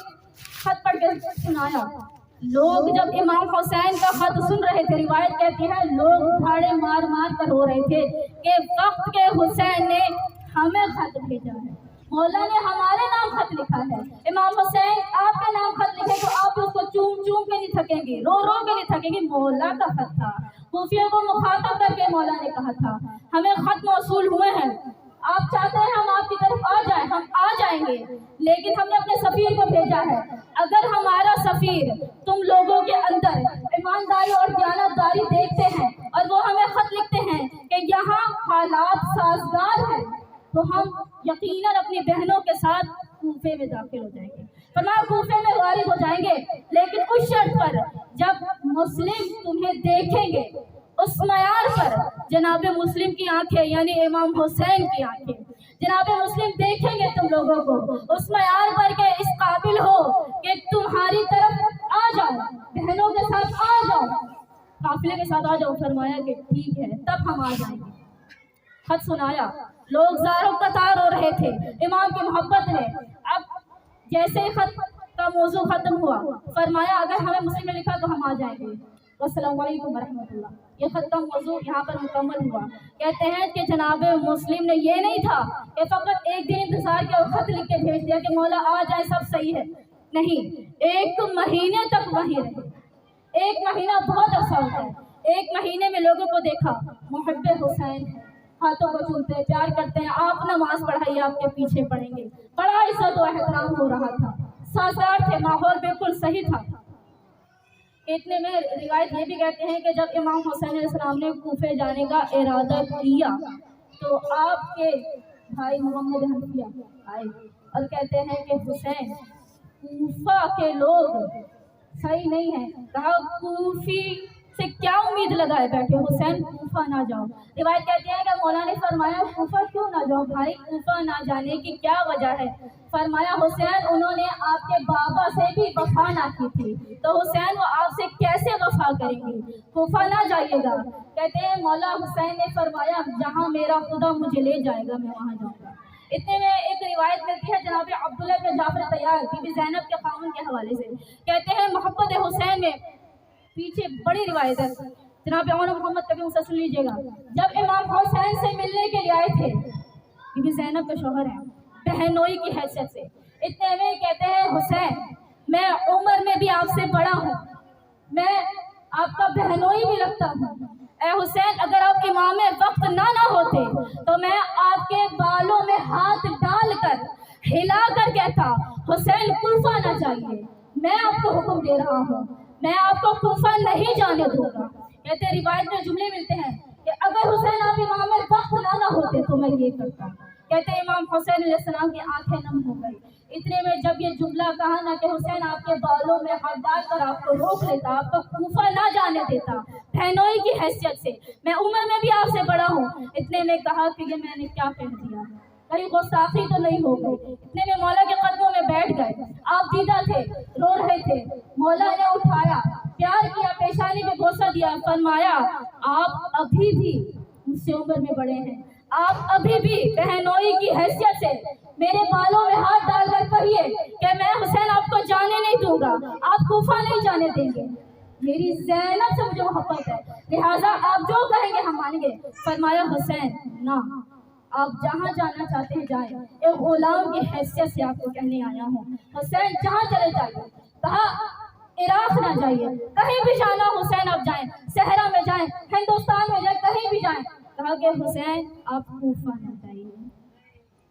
खत पढ़ के सुनाया। लोग जब इमाम हुसैन का खत सुन रहे थे, रिवायत कहती है लोग भाड़े मार मार कर रो रहे थे कि वक्त के हुसैन ने हमें खत भेजा है, मौला ने हमारे नाम खत लिखा है। इमाम हुसैन आपके नाम खत लिखे तो आप उसको चूम चूम के नहीं थकेंगे, रो रो के नहीं थकेंगे। मौला का खत था, खूफियों को मुखातब करके मौला ने कहा था हमें खत मौसूल हुए हैं, आप चाहते हैं हम आपकी तरफ आ जाएं, हम आ जाएंगे, लेकिन हमने अपने सफीर को भेजा है। अगर हमारा सफीर तुम लोगों के अंदर ईमानदारी और दयानतदारी देखते हैं और वो हमें खत लिखते हैं कि यहाँ हालात साजगार हैं, तो हम यकीनन अपनी बहनों के साथ कूफे में दाखिल हो जाएंगे, फरमाया कूफे में गालिब हो जाएंगे, लेकिन उस शर्त पर जब मुस्लिम तुम्हें देखेंगे उस मयार पर जनाब मुस्लिम की आंखें यानी इमाम हुसैन की आंखें, जनाब मुस्लिम देखेंगे तुम लोगों को उस मयार पर के इस काबिल हो कि तुम्हारी तरफ आ जाओ, बहनों के साथ आ जाओ, काफिले के साथ आ जाओ। फरमाया कि ठीक है, तब हम आ जाएंगे। खत सुनाया, लोग ज़ारो कतार हो रहे थे इमाम की मोहब्बत में। अब जैसे ही खत का मौजू खत्म हुआ, फरमाया अगर हमें मुस्लिम ने लिखा तो हम आ जाएंगे। अस्सलाम वालेकुम वरहमतुल्लाह। ये खत का मौजू यहाँ पर मुकम्मल हुआ। कहते हैं कि जनाब मुस्लिम ने ये नहीं था कि फ़कत एक दिन इंतज़ार किया और खत लिख के भेज दिया कि मौला आ जाए सब सही है, नहीं, एक महीने तक वहीं रहे। एक महीना बहुत अच्छा होता है। एक महीने में लोगों को देखा मुहब्बे हुसैन है, हाथों को चूमते हैं, प्यार करते हैं, आप नमाज पढ़ाइए आपके पीछे पढ़ेंगे। बड़ा इज्जत और एहतराम हो रहा था, साथ थे, माहौल बिल्कुल सही था। इतने में रिवायत ये भी कहते हैं कि जब इमाम हुसैन अलैहिस्सलाम ने कूफे जाने का इरादा किया तो आपके भाई मोहम्मद हनफिया आए और कहते हैं कि हुसैन कूफा के लोग सही नहीं है। कहा कूफी से क्या उम्मीद लगाए बैठे, हुसैन कूफा ना जाओ। रिवायत कहती है कि मौला ने फरमाया कूफा क्यों ना जाओ भाई, कूफा ना जाने की क्या वजह है। फरमाया हुसैन उन्होंने आपके बाबा से भी वफा ना की थी, तो हुसैन वो आपसे कैसे वफा करेंगे, कूफा ना जाइएगा। कहते हैं मौला हुसैन ने फरमाया जहाँ मेरा खुदा मुझे ले जाएगा मैं वहाँ जाऊँगा। इतने में एक रिवायत मिलती है जनाब अब्दुल्लाह के जाफर तैयार बीबी ज़ैनब के ख़ावंद के हवाले से, कहते हैं मोहब्बत हुसैन में पीछे बड़ी रिवायत है, जनाब मोहम्मद कभी उसे सुन लीजिएगा। जब इमाम हुसैन से मिलने के लिए आए थे, बीबी ज़ैनब के शौहर हैं, बहनोई की हैसियत से, इतने में कहते हैं हुसैन मैं उम्र में भी आपसे बड़ा हूँ, मैं आपका बहनोई भी लगता हूँ, ए हुसैन अगर आप इमाम वक्त ना होते तो मैं आपके बालों में हाथ डालकर हिला कर कहता हुसैन कूफा ना चाहिए, मैं आपको हुक्म दे रहा हूँ, मैं आपको कूफा नहीं जाने दूंगा। कहते रिवायत में जुमले मिलते हैं कि अगर हुसैन आप इमाम वक्त ना होते तो मैं ये करता। कहते इमाम हुसैन अलैहिस्सलाम की आंखें नम हो गई। इतने में जब ये जुमला कहा ना कि हुसैन आपके बालों में हाथ डालकर आपको रोक लेता, आपको कूफा ना जाने देता, बहनोई की हैसियत से, मैं उम्र में भी आपसे बड़ा हूँ। इतने में कहा कि ये मैंने क्या कह दिया, कहीं गुस्ताखी तो नहीं हो गई। इतने में मौला के कदमों में बैठ गए, आप दीदा थे, रो रहे थे, मौला ने उठाया, प्यार किया, पेशानी में बोसा दिया, फरमाया आप अभी भी मुझसे उम्र में बड़े हैं, आप अभी भी बहनोई की हैसियत से मेरे बालों में हाथ डालकर कहिए कि मैं हुसैन आपको जाने नहीं दूंगा, आप कूफा नहीं जाने देंगे, मेरी ज़ैनब से मुझे मोहब्बत है, लिहाजा आप जो कहेंगे हम मानेंगे। फरमाया हुसैन ना, आप जहाँ जाना चाहते हैं जाएं, एक गुलाम की हैसियत से आपको कहने आया हूँ, हुसैन जहाँ चले जाइए। कहा इराक ना जाइए, कहीं भी जाना हुसैन आप जाएं, सहरा में जाएं, हिंदुस्तान में जाएं, कहीं भी जाएं। कहा कि हुसैन आप कूफा ना जाइए।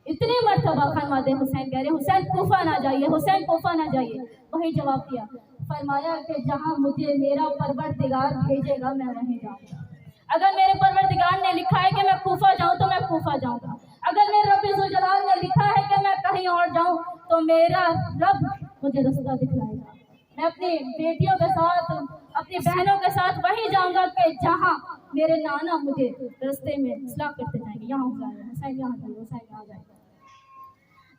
इतनी मर्तबा खानवादे हुसैन कह रहे हुसैन कूफा ना जाइए, हुसैन कूफा ना जाइए। वही जवाब दिया, फरमाया कि जहाँ मुझे मेरा परवरदिगार भेजेगा मैं वहीं जाऊँगा। अगर मेरे परवरदिगार ने लिखा है कि मैं कूफा जाऊँ तो मैं कूफा जाऊँगा, अगर मेरे रब ज़ुल जलाल ने लिखा है कि मैं कहीं और जाऊँ तो मेरा रब मुझे रास्ता दिखलाएगा। मैं अपनी बेटियों के साथ, अपनी बहनों के साथ वहीं जाऊँगा कि जहाँ मेरे नाना मुझे रास्ते में इस्लाह करते जाएंगे, यहाँ हो जाएगा हुसैन, यहाँ जाएगा हुसैन, यहाँ जाएगा।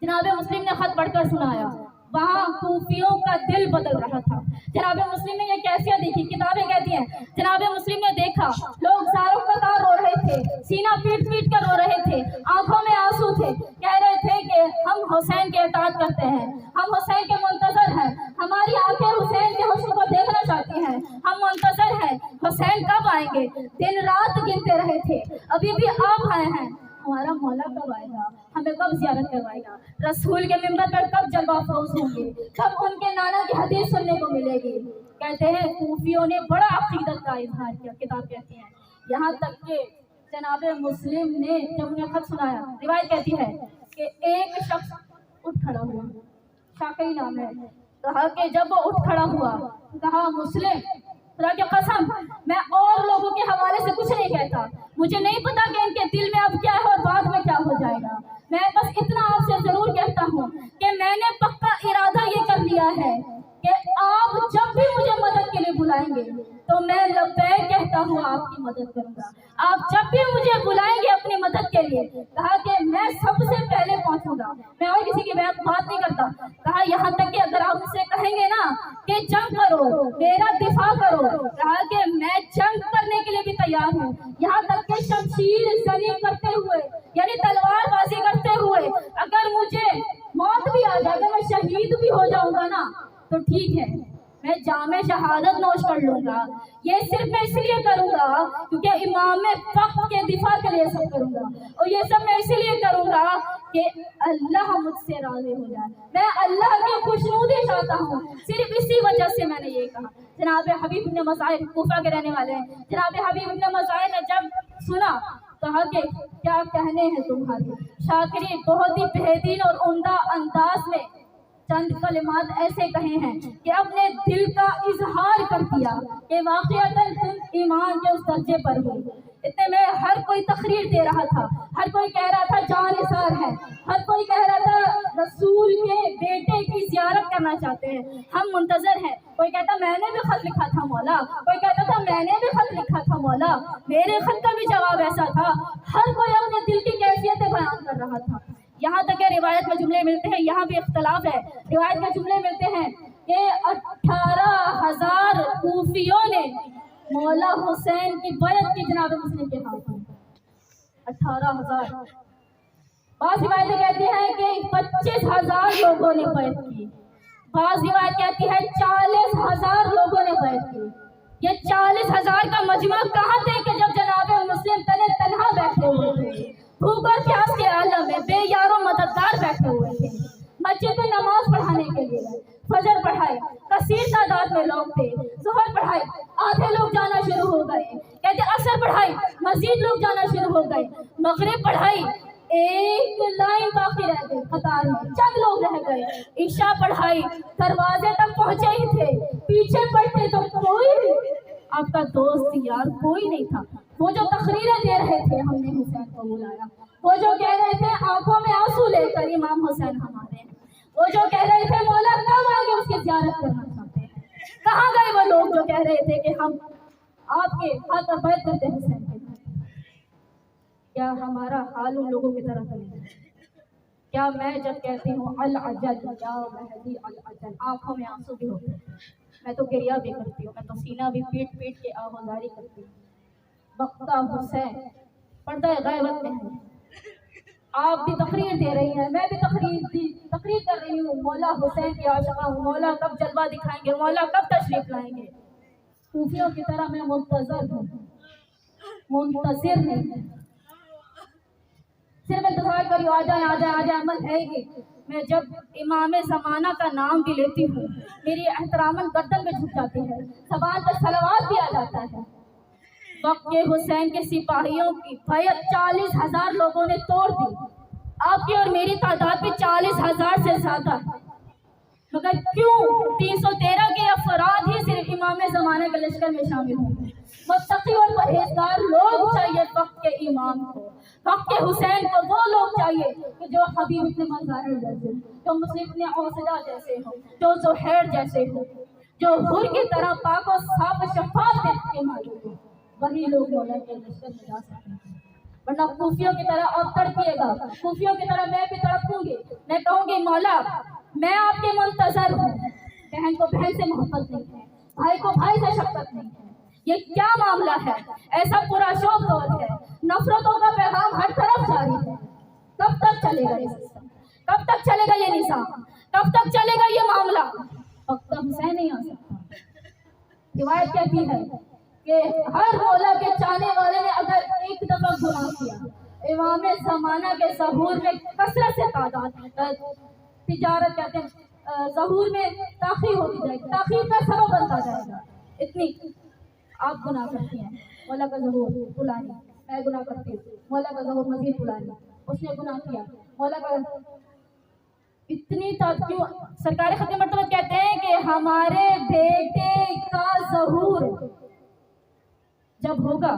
जनाब मुस्लिम ने खत पढ़कर सुनाया, वहाँ कूफियों का दिल बदल रहा था। जनाब मुस्लिम ने ये कैफियत देखी, किताबें कहती हैं जनाब मुस्लिम ने देखा लोग सारों कतार रो रहे थे, सीना पीट पीट कर रो रहे थे, आंखों में आंसू थे, कह रहे थे कि हम हुसैन के इताअत करते हैं, हम हुसैन के मुंतजर हैं, हमारी आंखें हुसैन के हुस्न को देखना चाहती हैं, हम मुंतजर हैं, हुसैन कब आएंगे। दिन रात गिनते रहे थे, अभी भी आप आए हैं, हमारा मौला कब आएगा, हमें कब जियारत करवाएगा, रसूल के मिंबर पर कब जलवा फरोज होंगे, कब उनके नाना की हदीस सुनने को मिलेगी। कहते हैं कूफियों ने बड़ा अकीदत का इजहार किया। किताब कहती है यहाँ तक कि जनाब मुस्लिम ने जब उन्हें खत सुनाया, रिवायत कहती है कि एक शख्स उठ खड़ा हुआ, शाकई नाम है, कहा कि जब वो उठ खड़ा हुआ कहा मुस्लिम खुदा की कसम मैं और लोगों के हवाले से कुछ नहीं कहता, मुझे नहीं पता कि इनके दिल में अब क्या है और बाद में क्या हो जाएगा, मैं बस इतना आपसे जरूर कहता हूँ कि मैंने पक्का इरादा ये कर लिया है कि आप जब भी मुझे मदद के लिए बुलाएंगे तो मैं लब्बैक कहता हूँ, आपकी मदद करूँगा, आप जब भी मुझे बुलाएंगे अपनी मदद के लिए, कहा कि मैं सबसे पहले पहुँचूंगा, मैं और किसी की बात नहीं करता। कहा यहाँ तक कि अगर आप मुझसे कहेंगे ना कि जंग करो, मेरा दिफा करो, कहा कि मैं जंग करने के लिए भी तैयार हूँ, यहाँ तक कि शमशीर जनी करते हुए यानी तलवारबाजी करते हुए अगर मुझे मौत भी आ जाए, अगर मैं शहीद भी हो जाऊंगा ना तो ठीक है, मैं जामे शहादत नोश कर लूंगा। ये सिर्फ मैं इसलिए करूंगा क्योंकि इमाम वक्त के दिफा के लिए सब करूंगा, और ये सब मैं इसलिए करूंगा कि अल्लाह मुझसे राज़ी हो जाए, मैं अल्लाह की खुशनुदी चाहता हूँ, सिर्फ इसी वजह से मैंने ये कहा। जनाब हबीब इब्न मज़ाहिर कूफा के रहने वाले हैं, जनाब हबीब इब्न मज़ाहिर ने जब सुना कहा कि क्या कहने हैं तुम्हारे। शाकिरी बहुत ही बेहतरीन और उम्दा अंदाज में चंद कलिमात ऐसे कहे हैं कि अपने दिल का इजहार कर दिया कि वाक़ईतन तुम ईमान के उस दर्जे पर हो। इतने में हर कोई तकरीर दे रहा था, हर कोई कह रहा था जान निसार है, हर कोई कह रहा था रसूल के बेटे की ज़ियारत करना चाहते हैं, हम मुंतजर हैं। कोई कहता मैंने भी खत लिखा था मौला, कोई कहता था मैंने भी खत लिखा था मौला, मेरे खत का भी जवाब ऐसा था। हर कोई अपने दिल की कैफियतें बयान कर रहा था। यहाँ तक रिवायत में जुमले मिलते हैं, यहाँ भी इख्तलाफ है, रिवायत में जुमले मिलते हैं कि 18,000 कूफियों ने मौला हुसैन की बैत की जनाब मुस्लिम के हाथ में। 18,000। बाज़ रिवायतें कहती हैं कि 25,000 लोगों ने बैत की, बाज़ रिवायत कहती है 40,000 लोगों ने बैत की। ये 40,000 का मजमा कहाँ थे कि जब जनाब मुस्लिम तने तन्हा बैठे हुए थे, भूख और प्यास के आलम में बेयारो मददगार बैठे हुए थे, मस्जिद में नमाज पढ़ाने के लिए फजर पढ़ाए, कसीर तादाद में लोग थे, ज़ोहर पढ़ाए, आधे लोग जाना शुरू हो गए, कहते असर पढ़ाई, मस्जिद लोग जाना शुरू हो गए, मगरिब पढ़ाई, एक लाइन बाकी रह गई कतार में, चंद लोग रह गए, ईशा पढ़ाई, दरवाजे तक पहुंचे ही थे, पीछे पढ़ते तो कोई आपका दोस्त यार कोई नहीं था। वो जो तकरीरें दे रहे थे हमने हुसैन को बुलाया, वो जो कह रहे थे आंखों में आंसू लेकर इमाम हुसैन हमारे हैं, वो जो कह रहे थे मौला कब आएंगे उसकी ज़ियारत करना चाहते हैं, कहाँ गए वो लोग जो कह रहे थे कि हम आपके हाथ पर बैत करते हैं हुसैन के। क्या हमारा हाल उन लोगों की तरह नहीं? क्या मैं जब कहती हूँ अल अजल या महदी अल अजल, आंखों में आंसू भी होते हैं, मैं तो गिरिया भी करती हूँ, मैं तो सीना भी पीट पीट के आवाज़ारी करती हूँ। वक्ता हुसैन पर्दा गैबत में है, आप भी तकरीर दे रही हैं, मैं भी तकरीर कर रही हूँ, मौला हुसैन की आशिका हूँ, मौला कब जलवा दिखाएंगे, मौला कब तशरीफ लाएंगे। सूफियों की तरह मैं मुंतज़र हूँ, मुंतज़िर नहीं, सिर्फ इंतजार करिए आ जाए आ जाए आ जाए, अमल है कि मैं जब इमाम ज़माना का नाम भी लेती हूँ मेरी एहतरामन गर्दन में झुक जाती है, ज़बान पर सलवात भी आ जाता है। वक्त के हुसैन के सिपाहियों की बैत 40,000 लोगों ने तोड़ दी, आपकी और मेरी तादाद भी 40,000 से ज़्यादा है, मगर क्यों 313 के अफराद ही सिर्फ इमाम ज़माने के लश्कर में शामिल होंगे। मुत्तकी और परहेजगार लोग चाहिए वक्त के इमाम को, वक्त के हुसैन को वो लोग चाहिए कि जो हबीब इब्न मज़ाहिर जैसे, जो मुस्लिम इब्न औसदा जैसे हो, जो ज़ुहैर जैसे हो, जो हुर की तरह पाक और साफ शफाफ के मालूम हो, वही लोग मौला के लश्कर में जा सकते हैं। वरना कूफियों की तरह आप तड़पिएगा, कूफियों की तरह मैं भी तड़पूंगी, मैं कहूँगी मौला میں آپ کے منتظر ہوں. بہن کو بہن سے محبت نہیں ہے, بھائی کو بھائی سے شفقت نہیں ہے. یہ کیا معاملہ ہے؟ ایسا پورا شوق دور ہے, نفرتوں کا پیغام ہر طرف جاری ہے. کب تک چلے گا یہ سسٹم؟ کب تک چلے گا یہ نظام؟ کب تک چلے گا یہ معاملہ؟ وقت حسین نہیں آ سکتا. روایت کہتی ہے کہ ہر مولا کے چاہنے والے نے اگر ایک دفعہ گناہ کیا, امام زمانہ کے ظہور میں کثرت سے تعداد تجارت کہتے ہیں ظہور میں تاخیر ہوتی جائے گی, تاخیر کا سبب بنتا جائے گا. اتنی آپ گناہ کرتی ہیں, مولا کا ظہور بلانی, میں گناہ کرتی ہوں, مولا کا ظہور مزید بلانی, اس نے گناہ کیا, مولا کا اتنی کیوں سرکار ختم مرتبہ کہتے ہیں کہ ہمارے بیٹے کا ظہور جب ہوگا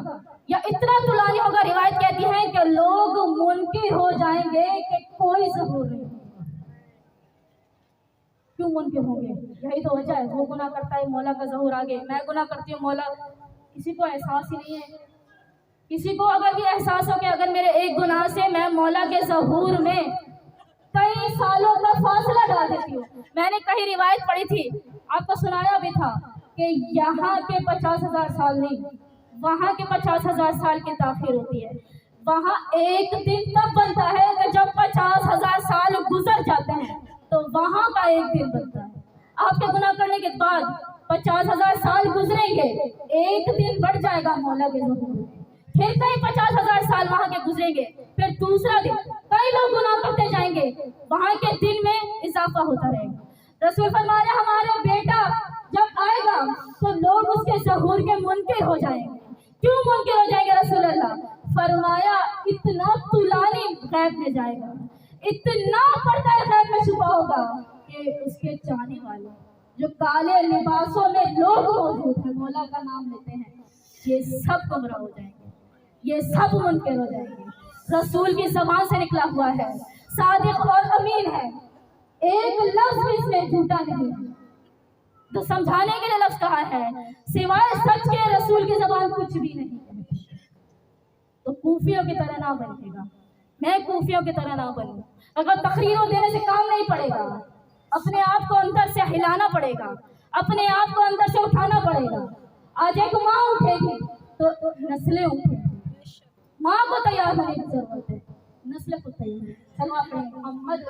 یا اتنا طولانی ہوگا, روایت کہتی ہے کہ لوگ منکر ہو جائیں گے کہ کوئی ظہور نہیں ہوگا. کیوں منکر ہوں گے؟ یہی تو وجہ ہے, وہ گناہ کرتا ہے مولا کا ظہور آگے, میں گناہ کرتی ہوں مولا. کسی کو احساس ہی نہیں ہے. کسی کو اگر بھی احساس ہو کہ اگر میرے ایک گناہ سے میں مولا کے ظہور میں کئی سالوں کا فاصلہ ڈال دیتی ہوں. میں نے کہیں روایت پڑھی تھی, آپ کو سنایا بھی تھا کہ یہاں کے 50,000 سال نہیں, وہاں کے 50,000 سال کی تاخیر ہوتی ہے. وہاں ایک دن تب بنتا ہے کہ جب 50,000 سال گزر جاتے ہیں, تو وہاں کا ایک دن بنتا ہے. آپ کے گناہ کرنے کے بعد 50,000 سال گزریں گے, ایک دن بڑھ جائے گا مولا کے ظہور میں, پھر کئی 50,000 سال وہاں کے گزریں گے, پھر دوسرا دن, کئی لوگ گناہ کرتے جائیں گے, وہاں کے دن میں اضافہ ہوتا رہے گا. رسول فرمایا ہمارا بیٹا جب آئے گا تو لوگ اس کے ظہور کے منکر ہو جائیں گے. کیوں منکر ہو جائیں گے رسول اللہ؟ فرمایا اتنا طولانی غیب میں جائے گا, اتنا پردہ غیب میں چھپا ہوگا کہ اس کے چاہنے والے جو کالے لباسوں میں لوگ موجود ہیں, مولا کا نام لیتے ہیں, یہ سب گمراہ ہو جائیں گے, یہ سب منکر ہو جائیں گے. رسول کی زبان سے نکلا ہوا ہے, صادق اور امین ہے, ایک لفظ بھی اس میں جھوٹا نہیں ہے. تو سمجھانے کے لیے لفظ کہا ہے, سوائے سچ کے رسول کی زبان کچھ بھی نہیں ہے. تو کوفیوں کی طرح نہ بنے گا, میں کوفیوں کی طرح نہ بنوں. اگر تقریروں دینے سے کام نہیں پڑے گا, اپنے آپ کو اندر سے ہلانا پڑے گا, اپنے آپ کو اندر سے اٹھانا پڑے گا. آج ایک ماں اٹھے گی تو نسلیں اٹھیں گی. ماں کو تیار ہونے کی ضرورت ہے, نسل کو تیار ہے. چلو آپ محمد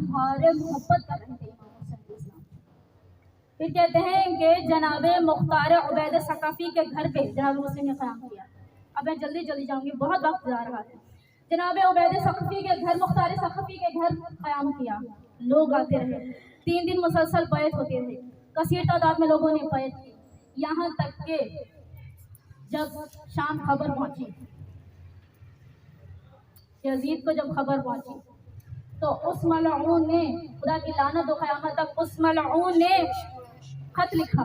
اظہار محبت کر رہے تھے امام حسین علیہ السلام. پھر کہتے ہیں کہ جناب مختار عبید ثقفی کے گھر پہ جناب مسلم نے قیام کیا. اب میں جلدی جاؤں گی, بہت وقت جا رہا ہے. جناب عبید ثقفی کے گھر, مختار ثقفی کے گھر قیام کیا. لوگ آتے رہے, 3 دن مسلسل بیعت ہوتے تھے, کثیر تعداد میں لوگوں نے بیعت کی. یہاں تک کہ جب شام خبر پہنچی, یزید کو جب خبر پہنچی, تو اس ملعون نے, خدا کی لعنت و قیامت تک, اس ملعون نے خط لکھا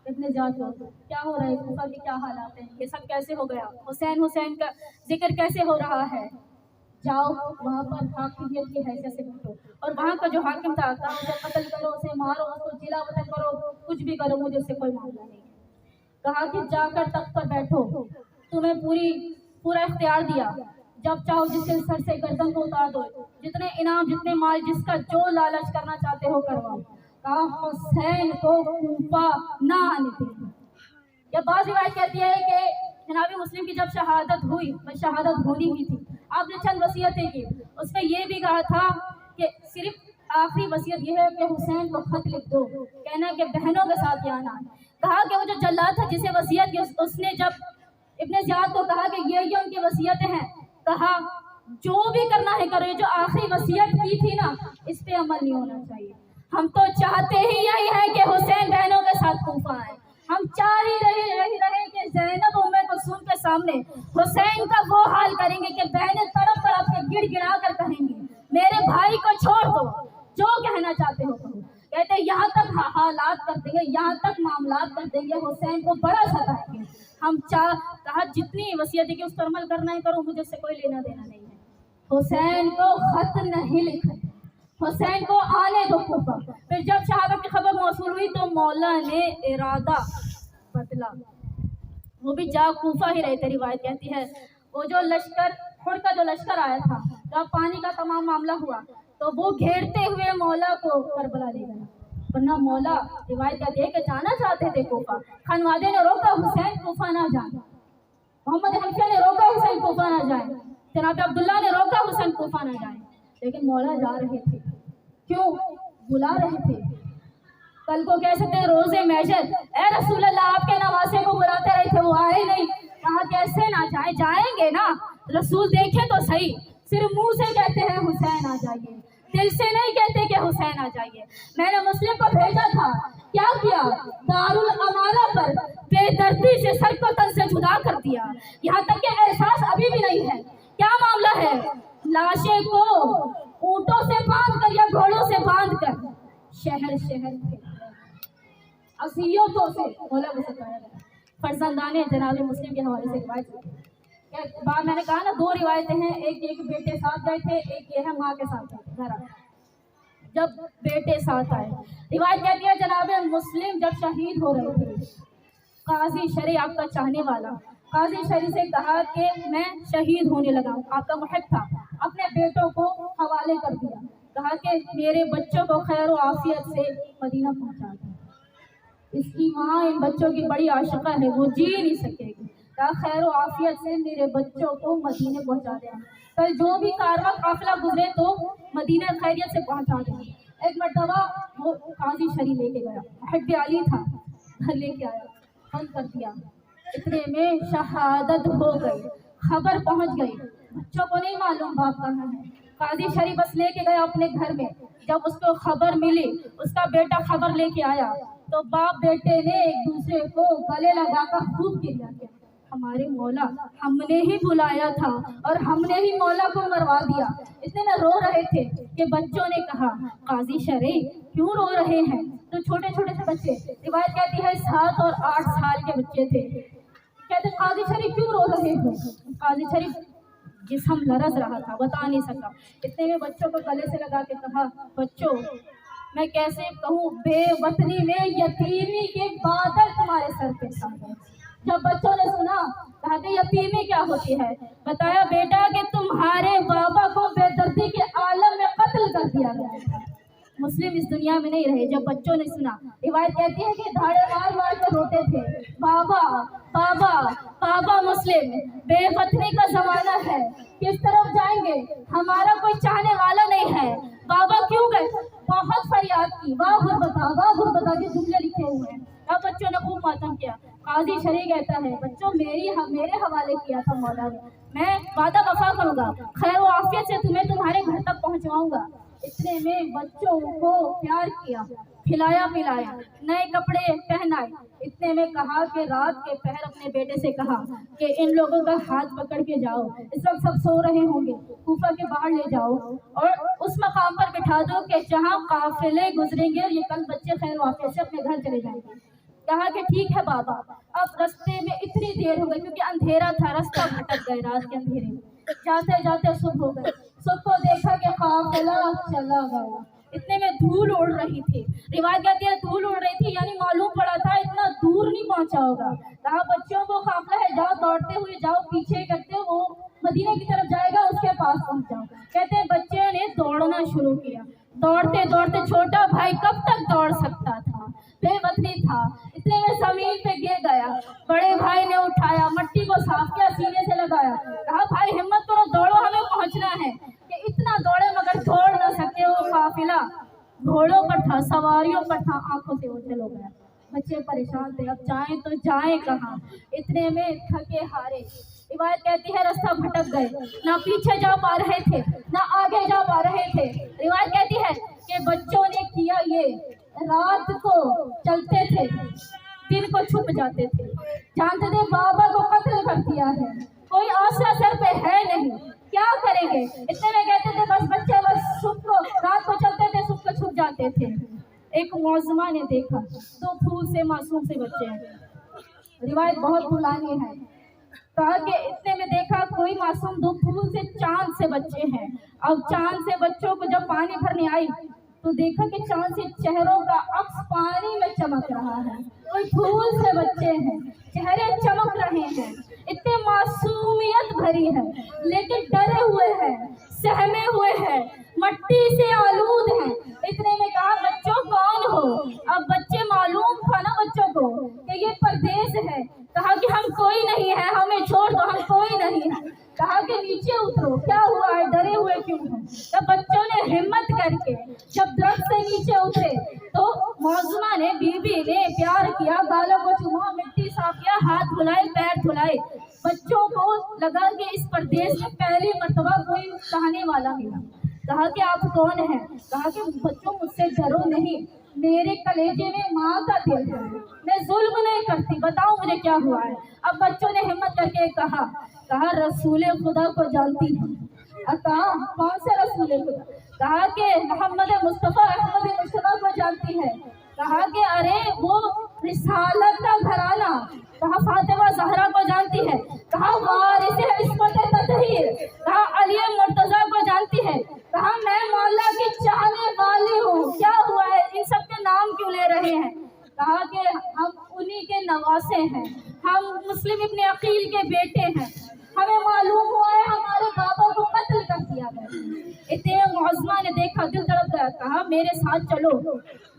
ابن زیاد کو, کیا ہو رہا ہے, کوفہ کے کیا حالات ہیں, یہ سب کیسے ہو گیا, حسین کا ذکر کیسے ہو رہا ہے, جاؤ وہاں پر حاکمیت کی حیثیت سے بیٹھو. اور وہاں کا جو حاکم تھا, کہا اسے قتل کرو, اسے مارو, اس کو جلا وطن کرو, کچھ بھی کرو, مجھے اس سے کوئی معاملہ نہیں. کہا کہ جا کر تخت پر بیٹھو, تمہیں پورا اختیار دیا, جب چاہو جس کے سر سے گردن کو اتار دو, جتنے انعام جتنے مال جس کا جو لالچ کرنا چاہتے ہو کرواؤ. کہا حسین کو کوفہ نہ آنے دیں. یہ بعض روایت کہتی ہے کہ جناب مسلم کی جب شہادت ہوئی, شہادت ہونی ہی تھی, آپ نے چند وصیتیں کی. اس میں یہ بھی کہا تھا کہ صرف آخری وصیت یہ ہے کہ حسین کو خط لکھ دو, کہنا کہ بہنوں کے ساتھ یہ آنا. کہا کہ وہ جو جلاد تھا جسے وصیت کی, اس نے جب ابن زیاد کو کہا کہ یہ ان کی وصیتیں ہیں, کہا جو بھی کرنا ہے کرو, یہ جو آخری وصیت کی تھی نا, اس پہ عمل نہیں ہونا چاہیے. ہم تو چاہتے ہی یہی ہے کہ حسین بہنوں کے ساتھ کوفہ آئے. ہم چاہ ہی رہے کہ زینب ام کلثوم کے سامنے حسین کا وہ حال کریں گے کہ بہنیں تڑپ تڑپ کے گڑ گڑا کر کہیں گی میرے بھائی کو چھوڑ دو, جو کہنا چاہتے ہو کہو. کہتے यहाँ तक हालात कर देंगे, यहाँ तक मामलात कर देंगे, हुसैन को बड़ा सताएंगे। हम कहा जितनी वसीयत है कि उस पर अमल करना ही करो, मुझे उससे कोई लेना देना नहीं है। हुसैन को खत नहीं लिखे, हुसैन को आने दो कूफा। फिर जब शहादत की खबर मौसूल हुई तो मौला ने इरादा बदला, वो भी जा कूफा ही रहे थे। रिवायत कहती है वो जो लश्कर खुद का जो लश्कर आया था, जब पानी का तमाम मामला हुआ तो वो घेरते हुए मौला को करबला ले गया, वरना मौला रिवायत कहती है कि जाना चाहते थे कूफा। खानवादे ने रोका हुसैन कूफा ना जाए, मोहम्मद हनीफा ने रोका हुसैन कूफा ना जाए, जनाब अब्दुल्ला ने रोका हुसैन कूफा ना जाए, लेकिन मौला जा रहे थे। क्यों? बुला रहे थे। कल को कह सकते हैं रोजे महशर, ए रसूल अल्लाह आपके नवासे को बुलाते रहे थे, वो आए नहीं। कहा कैसे ना जाए, जाएंगे ना, रसूल देखे तो सही। सिर्फ मुंह से कहते हैं हुसैन आ जाइए, दिल से नहीं कहते कि हुसैन आ जाइए। मैंने मुस्लिम को भेजा था, क्या किया? दारुल अमाला पर बेदर्दी से सर को तन से जुदा कर दिया, यहाँ तक कि एहसास अभी भी नहीं है। क्या मामला है? लाशें को ऊंटों से बांध कर या घोड़ों से बांध कर शहर शहर असीयतों से मौला को सताया गया। फरजंदाने जनाब मुस्लिम के हवाले से रिवायत बात मैंने कहा ना, दो रिवायतें हैं, एक बेटे साथ गए थे, एक ये है माँ के साथ गए घर आए। जब बेटे साथ आए, रिवायत कहती है जनाब मुस्लिम जब शहीद हो रहे थे, काजी शरी आपका चाहने वाला काजी शरी से कहा कि मैं शहीद होने लगा, आपका मुहिब था, अपने बेटों को हवाले कर दिया, कहा कि मेरे बच्चों को खैर व आफियत से मदीना पहुंचा दो। इसकी माँ इन बच्चों की बड़ी आशिका है, वो जी नहीं सकेगी, कहा खैर व आफियत से मेरे बच्चों को मदीने पहुंचा देना, कल जो भी कारवां काफिला गुजरे तो मदीना खैरियत से पहुंचा देना। एक मरतबा वो काजी शरी लेके गया, मुहिब अली था, घर लेके आया, बंद कर दिया। इतने में शहादत हो गई, खबर पहुंच गई, बच्चों को नहीं मालूम बाप कहाँ है। काजी शरी बस लेके गया अपने घर में। जब उसको खबर मिली, उसका बेटा खबर लेके आया, तो बाप बेटे ने एक दूसरे को गले लगाकर खूब गिरा किया, हमारे मौला हमने ही बुलाया था और हमने ही मौला को मरवा दिया। इतने में रो रहे थे कि बच्चों ने कहा काजी शरी क्यों रो रहे हैं? तो छोटे छोटे से बच्चे, रिवायत कहती है 7 और 8 साल के बच्चे थे। कहते काजी शरी क्यों रो रहे हो? काजी शरी जिस्म लरज रहा था, बता नहीं सका। इतने में बच्चों को गले से लगा के कहा बच्चों मैं कैसे कहूँ, बेवतनी में यतीमी के बादल तुम्हारे सर पे छा गए। जब बच्चों ने सुना, कहा कि यतीमी क्या होती है? बताया बेटा कि तुम्हारे बाबा को बेदर्दी के आलम में कत्ल कर दिया गया। मुस्लिम इस दुनिया में नहीं रहे। जब बच्चों ने सुना, रिवायत कहती है कि धाड़े मार मार कर रोते थे, बाबा बाबा बाबा। मुस्लिम बेवतनी का जमाना है, किस तरफ जाएंगे, हमारा कोई चाहने वाला नहीं है, बाबा क्यों गए? बहुत फरियाद की, वाह गुरबता के जुमले लिखे हुए हैं। अब बच्चों ने खूब मातम किया। काजी शरी कहता है बच्चों मेरे हवाले किया था मौला ने, मैं वादा वफा करूंगा, खैर व आफियत से तुम्हें तुम्हारे घर तक पहुंचवाऊंगा। इतने में बच्चों को प्यार किया, खिलाया पिलाया, नए कपड़े पहनाए। इतने में कहा कि रात के पहर अपने बेटे से कहा कि इन लोगों का हाथ पकड़ के जाओ, इस वक्त सब सो रहे होंगे, कूफा के बाहर ले जाओ और उस मकाम पर बिठा दो कि जहाँ काफिले गुजरेंगे और ये कल बच्चे खैर वापस से अपने घर चले जाएंगे। कहा कि ठीक है बाबा। अब रास्ते में इतनी देर हो गई क्योंकि अंधेरा था, रास्ता भटक गए रात के अंधेरे में। जाते जाते सुबह हो गए, सुबह को देखा कि काफिला चला गया। इतने में धूल उड़ रही थी, रिवायत कहती है धूल उड़ रही थी, यानी मालूम पड़ा था इतना दूर नहीं पहुंचा होगा। कहा बच्चों को काफिला है, जाओ दौड़ते हुए जाओ, पीछे करते वो मदीने की तरफ जाएगा, उसके पास पहुंच जाओ। कहते हैं बच्चे ने दौड़ना शुरू किया, दौड़ते दौड़ते छोटा भाई कब तक दौड़ सकता था, बेवतनी था। इतने में जमीन पे गिर गया, बड़े भाई ने उठाया, मट्टी को साफ किया, सीने से लगाया, कहा भाई हिम्मत करो, दौड़ो, हमें पहुंचना है। कि इतना दौड़े मगर दौड़ न सके। वो काफिला घोड़ों पर था, सवारियों पर था, आंखों से ओझल हो गया। बच्चे परेशान थे, अब जाएं तो जाएं कहाँ। इतने में थके हारे, रिवायत कहती है रास्ता भटक गए, ना पीछे जा पा रहे थे ना आगे जा पा रहे थे। रिवायत कहती है कि बच्चों ने किया ये, रात को चलते थे, दिन को छुप जाते थे, जानते थे बाबा को कत्ल कर दिया है, कोई आसरा सर पे है नहीं, क्या करेंगे। इतने में कहते थे बस बच्चे बस सुबह को रात को चलते थे, सुबह को छुप जाते थे। ایک معظمہ نے دیکھا 2 پھول سے معصوم سے بچے ہیں، روایت بہت پرانی ہے، کہا کہ اتنے میں دیکھا کوئی معصوم 2 پھول سے چاند سے بچے ہیں۔ اب چاند سے بچوں کو جب پانی بھرنے آئی تو دیکھا کہ چاند سے چہروں کا عکس پانی میں چمک رہا ہے، کوئی پھول سے بچے ہیں، چہرے چمک رہے ہیں، اتنے معصومیت بھری ہے لیکن ڈرے ہوئے ہیں، سہمے ہوئے ہیں، مٹی سے آلود ہیں۔ اتنے میں کہا بچوں کون ہو؟ اب بچے معلوم تھا نا بچوں کو کہ یہ پردیس ہے، کہا کہ ہم کوئی نہیں ہے، ہمیں چھوڑ دو، ہم کوئی نہیں ہے۔ کہا کہ نیچے اترو، کیا ہوا ہے، ڈرے ہوئے کیوں ہو؟ تب بچوں نے ہمت کر کے جب درخت سے نیچے اترے تو معظمہ نے بیوی نے پیار کیا، گالوں کو چوما، مٹی صاف کیا، ہاتھ دھلائے، پیر دھلائے۔ بچوں کو لگا کہ اس پردیس میں پہلی مرتبہ کوئی چاہنے والا ملا۔ کہا کہ آپ کون ہیں؟ کہا کہ بچوں مجھ سے ڈرو نہیں، میرے کلیجے میں ماں کا دل ہے، میں ظلم نہیں کرتی، بتاؤ مجھے کیا ہوا ہے۔ اب بچوں نے ہمت کر کے کہا رسول خدا کو جانتی ہے؟ کہا کون سے رسول خدا؟ کہا کہ محمد مصطفیٰ احمد مصطفیٰ کو جانتی ہے؟ کہا کہ ارے وہ رسالت کا گھرانہ۔ کہا فاطمہ زہرا کو جانتی ہے؟ کہا وارث عصمت تطہیر۔ کہا علی مرتضیٰ کو جانتی ہے؟ کہا میں مولا کی چاہنے والی ہوں۔ کیا ہوا ہے، ان سب کے نام کیوں لے رہے ہیں؟ کہا کہ ہم انہی کے نواسے ہیں، ہم مسلم ابن عقیل کے بیٹے ہیں، ہمیں معلوم ہوا ہے ہمارے بابا کو قتل کر دیا گیا۔ اتنے معظمہ نے دیکھا، دل تڑپ گیا، کہا میرے ساتھ چلو،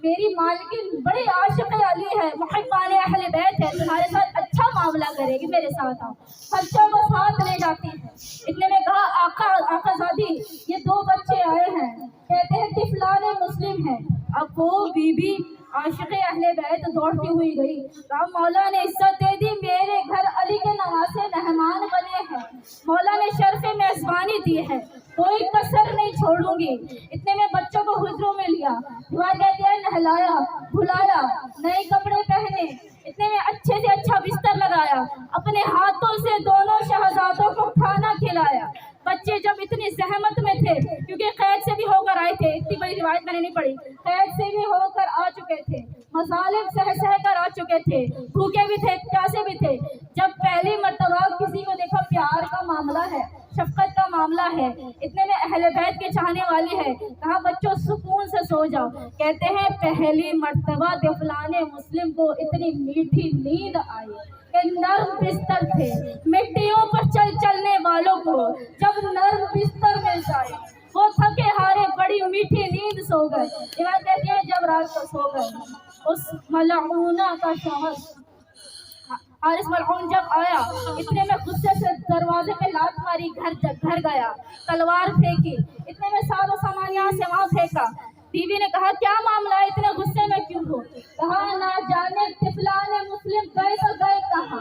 میری مالکن بڑی عاشق علی ہے، محبان اہل بیت ہے، تمہارے ساتھ اچھا معاملہ کرے گی، میرے ساتھ آؤ۔ بچوں کو ساتھ لے جاتی ہے۔ اتنے میں کہا آقا زادی یہ 2 بچے آئے ہیں، کہتے ہیں طفلان مسلم ہے۔ اب وہ بی بی عاشق اہل بیت دوڑتی ہوئی گئی، کہا مولا نے عزت دے دی، میرے گھر علی کے نواسے مہمان بنے ہیں، مولا نے شرف میزبانی دی ہے، کوئی کسر نہیں چھوڑوں گی۔ اتنے میں بچوں کو حجروں میں لیا، دعا کہتے ہیں نہلایا، دھلایا، نئے کپڑے پہنے، اتنے میں اچھے سے اچھا بستر لگایا، اپنے ہاتھوں سے دونوں شہزادوں کو کھانا کھلایا۔ بچے جب اتنی زحمت میں تھے، کیونکہ قید سے بھی ہو کر آئے تھے، اتنی بڑی روایت میں نے نہیں پڑھی، قید سے بھی ہو کر آ چکے تھے، مظالم سہ کر آ چکے تھے، بھوکے بھی تھے، پیاسے بھی تھے۔ جب پہلی مرتبہ کسی کو دیکھا پیار کا معاملہ ہے، شفقت کا معاملہ ہے، اتنے میں اہل بیت کے چاہنے والی ہے، کہا بچوں سکون سے سو جاؤ۔ کہتے ہیں پہلی مرتبہ طفلان مسلم کو اتنی میٹھی نیند آئی کہ نرم بستر تھے، مٹیوں پر چلنے والوں کو جب نرم بستر مل جائے وہ تھکے ہارے بڑی میٹھی نیند سو گئے۔ روایت کہتی ہے جب رات کو سو گئے، اس ملعونہ کا شوہر حارث ملعون جب آیا، اتنے میں غصے سے دروازے پہ لات ماری، گھر گیا، تلوار پھینکی، اتنے میں سارا سامان یہاں سے وہاں پھینکا۔ بیوی نے کہا کیا معاملہ ہے، اتنے غصے میں کیوں ہو؟ کہا نہ جانے طفلان مسلم گئے تو گئے کہاں،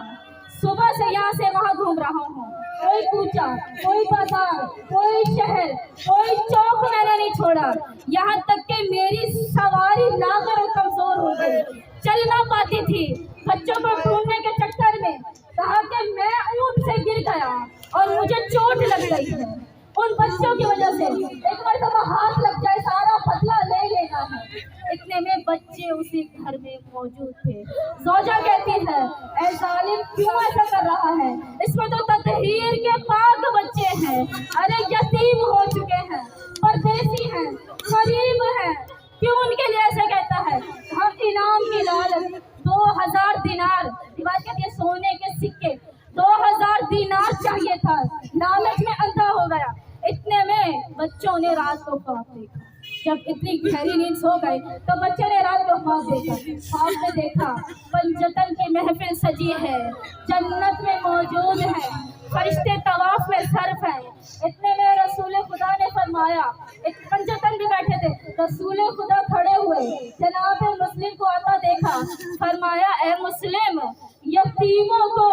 صبح سے یہاں سے وہاں گھوم رہا ہوں، کوئی کوچہ، کوئی بازار، کوئی شہر، کوئی چوک میں نے نہیں چھوڑا، یہاں تک کہ میری سواری لاغر اور کمزور ہو گئی، چل نہ پاتی تھی، بچوں کو ڈھونڈنے کے چکر میں کہا کہ میں اونٹ سے گر گیا اور مجھے چوٹ لگ گئی ہے، ان بچوں کی وجہ سے ایک مرتبہ ہاتھ لگ جائے سارا بدلہ لے لینا ہے۔ اتنے میں بچے اسی گھر میں موجود تھے۔ زوجہ کہتی ہے اے ظالم کیوں ایسا کر رہا ہے، اس میں تو تطہیر کے پاک بچے ہیں، ارے یتیم ہو چکے ہیں، پردیسی ہیں، غریب ہیں، کیوں ان کے لیے ایسا کہتا ہے؟ ہم انعام کی لالچ 2000 دینار، روایت کہتی ہے سونے کے سکے 2000 دینار چاہیے تھا، لالچ میں اندھا ہو گیا۔ اتنے میں بچوں نے رات کو خواب دیکھا، جب اتنی گہری نیند سو گئے تو بچے نے رات کو خواب دیکھا، خواب میں دیکھا پنجتن کی محفل سجی ہے، جنت میں موجود ہے، فرشتے طواف میں صرف ہیں۔ اتنے میں رسول خدا نے فرمایا، پنجتن بھی بیٹھے تھے، رسول خدا کھڑے ہوئے، جناب مسلم کو آتا دیکھا، فرمایا اے مسلم یتیموں کو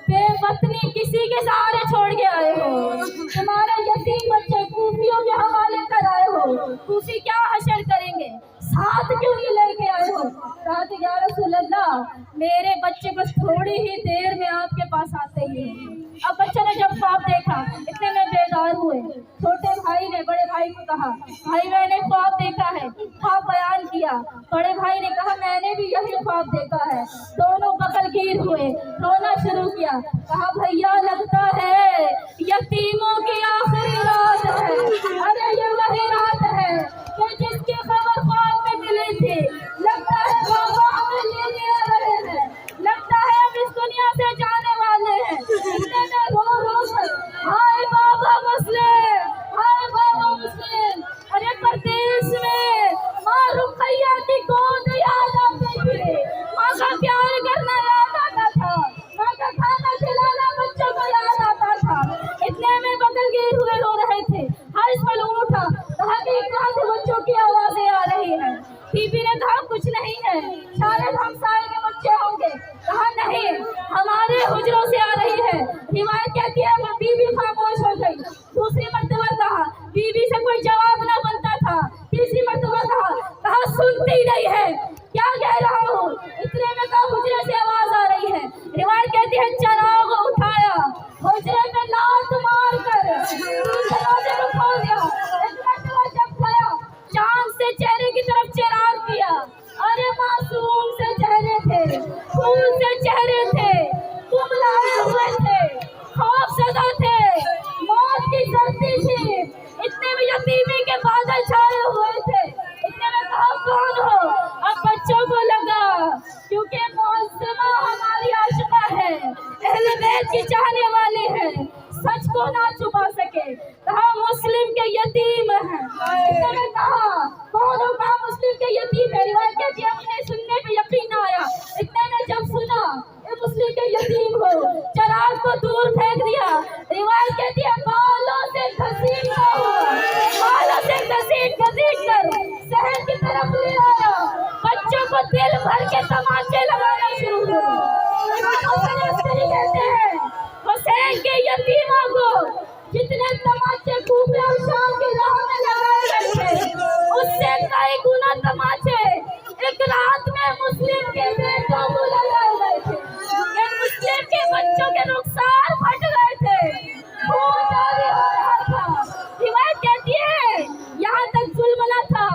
بے وطنی کسی کے سہارے چھوڑ کے آئے ہو، تمہارے یتیم بچے کوفیوں کے حوالے کر آئے ہو، کوفی کیا حشر کریں گے، ساتھ کیوں نہیں لے کے آئے ہو؟ کہا کہ یا رسول اللہ میرے بچے بس تھوڑی ہی دیر میں آپ کے پاس آتے ہی ہیں۔ اب بچے نے جب خواب دیکھا اتنے میں بیدار ہوئے، چھوٹے بھائی نے بڑے بھائی کو کہا بھائی میں نے خواب دیکھا ہے، خواب بیان کیا، क्या? बड़े भाई ने कहा मैंने भी यही ख्वाब देखा है। दोनों बगलगीर हुए, रोना शुरू किया। कहा भैया लगता है यतीमों की आखिरी रात है। अरे ये वही रात है कि जिसकी खबर ख्वाब में मिली थी। लगता है बाबा हमें लेने आ रहे हैं, लगता है हम इस दुनिया से जाने वाले हैं। इतने में रो रो कर हाय बाबा मुस्लिम, हाय बाबा मुस्लिम। अरे परदेश में माँ रुकैया की गोद याद आती थी, माँ का प्यार करना याद आता था, माँ का खाना खिलाना बच्चों को याद आता था। इतने में बगलगीर हुए रो रहे थे। हर्ष पल उठा, कहा कि कहाँ से बच्चों की आवाजें आ रही है। बीबी ने कहा कुछ नहीं है, शायद हम सारे के बच्चे होंगे। कहा नहीं, हमारे हुजरों से आ रही है। रिवायत कहती है बीबी खामोश हो गई। दूसरी मर्तबा कहा, बीबी से कोई जवाब ना बनता था। तीसरी मर्तबा कहा सुनती नहीं है, क्या कह रहा हूँ। इतने में कहा हुजरे से आवाज आ रही है। रिवायत कहती है चराग उठाया, हुजरे में लात मार कर दरवाजे को खोल दिया। एक मर्तबा जब गया, चांद से चेहरे की तरफ चिराग किया। अरे मासूम से चेहरे थे, फूल से चेहरे थे, कुमलाए हुए थे, खौफ सदा थे, मौत की सर्दी थी। इतने में यतीमी के बादल छाए हुए थे। इतने में कहा कौन हो? अब बच्चों को लगा क्योंकि मौसमा हमारी आशिका है, अहले बैत की चाहने वाली है, सच को ना छुपा सके। कहा मुस्लिम के यतीम है। इतने में कहा कौन हो? कहा मुस्लिम के यतीम है। रिवायत कहती है उन्हें सुनने पे यकीन आया। इतने में जब सुना ये मुस्लिम के यतीम हो, चराग को दूर फेंक दिया। रिवायत कहती है बालों से घसीटता हुआ, बालों से घसीट कर शहर की तरफ ले आया। बच्चों को दिल भर के तमाचे लगाना शुरू हुए। कहते हैं हुसैन के यतीमों को जितने तमाचे खूबे और शाम की राह में लगाए गए थे, उससे कई गुना तमाचे एक रात में मुस्लिम के बेटों को लगाए गए थे। ये मुस्लिम के बच्चों के रुखसार फट गए थे, खून जारी हो रहा था। रिवायत कहती है यहाँ तक जुल्म न था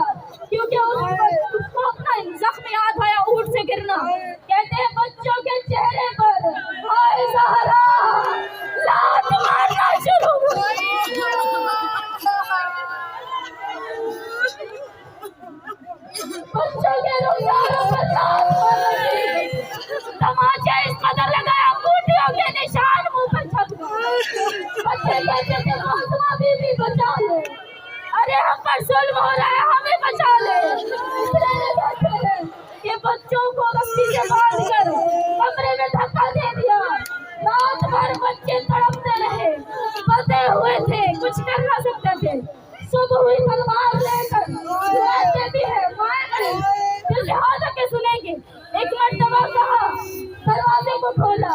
क्योंकि उसको अपना जख्म याद आया ऊंट से गिरना। कहते हैं बच्चों के चेहरे पर हाय ज़हरा लात मारना शुरू हुई। बच्चों के रुखसारों पर लात मारना, तमाचा इस कदर लगाया बूटियों के निशान मुंह पर छप गए। बच्चे कहते थे मौसमा बीबी बचा ले, अरे हम पर जुल्म हो रहा है, हमें बचा ले। इसलिए कहते हैं कि बच्चों को रस्सी से बांध कर कमरे में धक्का दे दिया। रात भर बच्चे तड़पते रहे, बंधे हुए थे, कुछ कर ना सकते थे। सुबह हुई तलवार लेकर कहती है माए दिल लिहाजा के सुनेंगे। एक मर्तबा कहा, दरवाजे को खोला,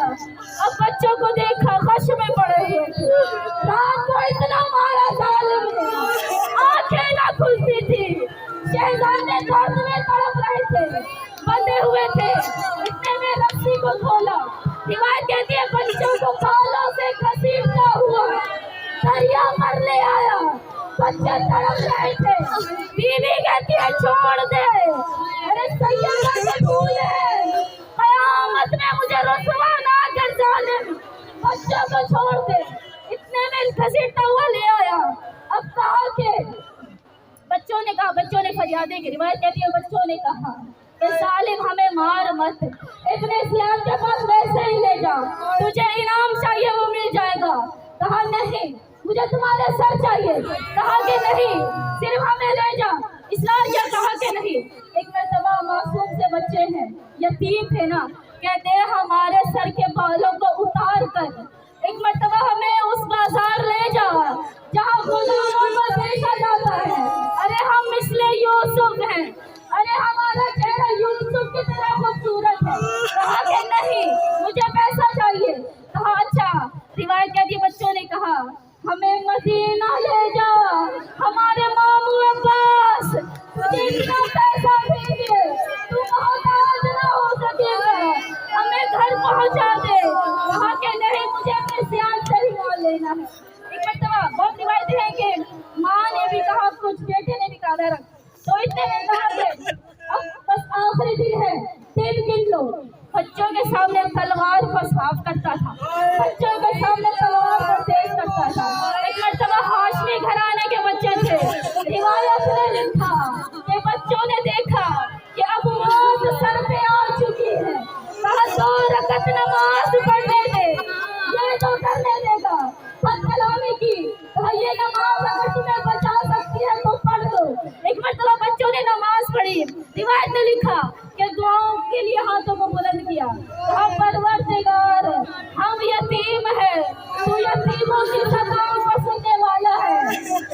अब बच्चों को देखा खश में पड़े हुए थे। रात को इतना मारा जालिम ने, आंखें ना खुलती थी। शहजादे दर्द में तड़प रहे थे, बंधे हुए थे। इतने में रस्सी को खोला। रिवायत कहती है बच्चों को बालों से घसीटता हुआ दरिया पर ले आया। बच्चे तड़प रहे थे। बीवी कहती है छोड़ दे, अरे सैयदा के फूल है, कयामत में मुझे रुसवा ना कर जालिम, बच्चों को छोड़ दे। इतने में घसीटता हुआ ले आया। अब कहा कि बच्चों ने फरियादें की। रिवायत कहती है बच्चों ने कहा कि सालिम हमें मार मत, इब्ने इस्लाम के पास वैसे ही ले जाओ, तुझे इनाम चाहिए वो मिल जाएगा। कहा नहीं, मुझे तुम्हारे सर चाहिए। कहा कि नहीं, सिर्फ हमें ले जाओ। इसलिए कहा कि नहीं। एक मर्तबा मासूम से बच्चे हैं, यतीम थे ना, कहते हैं हमारे सर के बालों को उतार कर एक मर्तबा हमें उस बाजार ले जाओ जहाँ गुलामों को बेचा जाता है। अरे हम मिसले यूसुफ हैं, अरे हमारा चेहरा यूसुफ की तरह खूबसूरत है। कहा कि नहीं, मुझे पैसा चाहिए। कहा अच्छा। रिवायत कहती है बच्चों ने कहा हमें मदीना ले जाओ, हमारे मामू अब्बास तुझे इतना पैसा देंगे, तू मोहताज ना हो सकेगा, हमें घर पहुंचा दे। कहा कि नहीं, मुझे अपने सियाल से ही माल लेना है। एक मर्तबा बहुत रिवायतें हैं कि माँ ने भी कहा कुछ, बेटे ने भी कहा रख, तो इतने में कहा कि अब बस आखिरी दिन है, दिन गिन लो। बच्चों के सामने तलवार को साफ करता था, बच्चों के सामने तलवार को तेज करता था। एक मर्तबा हाशमी घराने के बच्चे थे, रिवायत ने लिखा कि बच्चों ने देखा कि अब मौत सर पे आ चुकी है, कहा 2 रकत नमाज पढ़ने दे, ये तो करने देगा। बदकलामी की, कहा ये नमाज अगर तुम्हें बचा सकती है तो पढ़ लो। एक मर्तबा बच्चों ने नमाज पढ़ी, रिवायत ने लिखा कि दुआओं के लिए हाथों को बुलंद किया, कहा परवरदिगार हम यतीम है, तू यतीमों की सदाओं को सुनने वाला है,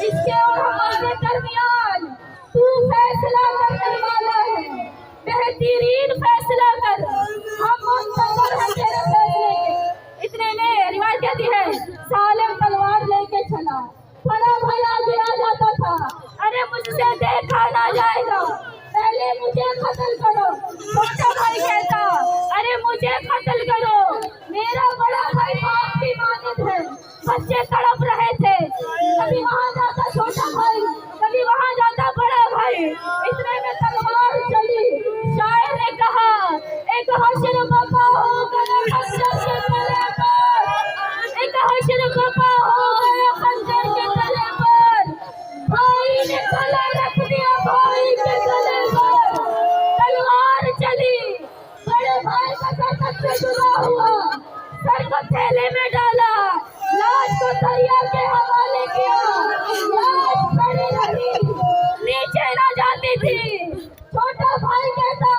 इसके और हमारे दरमियान तू फैसला करने वाला है, बेहतरीन फैसला कर, हम मुंतज़िर हैं तेरे फैसले के। इतने में रिवायत कहती है सालिम तलवार लेके चला, बड़ा भाई आगे आ जाता था, अरे मुझसे देखा ना जाएगा, पहले मुझे कत्ल करो। छोटा भाई कहता अरे मुझे कत्ल करो, मेरा बड़ा भाई बाप की मानित है। बच्चे तड़प रहे थे, कभी वहाँ जाता छोटा भाई, कभी वहाँ जाता बड़ा भाई। इतने में तलवार चली, शायर ने कहा एक हश्र बपा हो गया खंजर के तले पर, एक हश्र बपा हो गया खंजर के तले पर, भाई ने गला रख दिया भाई के गले पर। तलवार चली, बड़े भाई का सर से जुड़ा हुआ, सर को थैले में डाला, लाश को दरिया के हवाले किया, लाश पड़ी रही, नीचे ना जाती थी। छोटा भाई कहता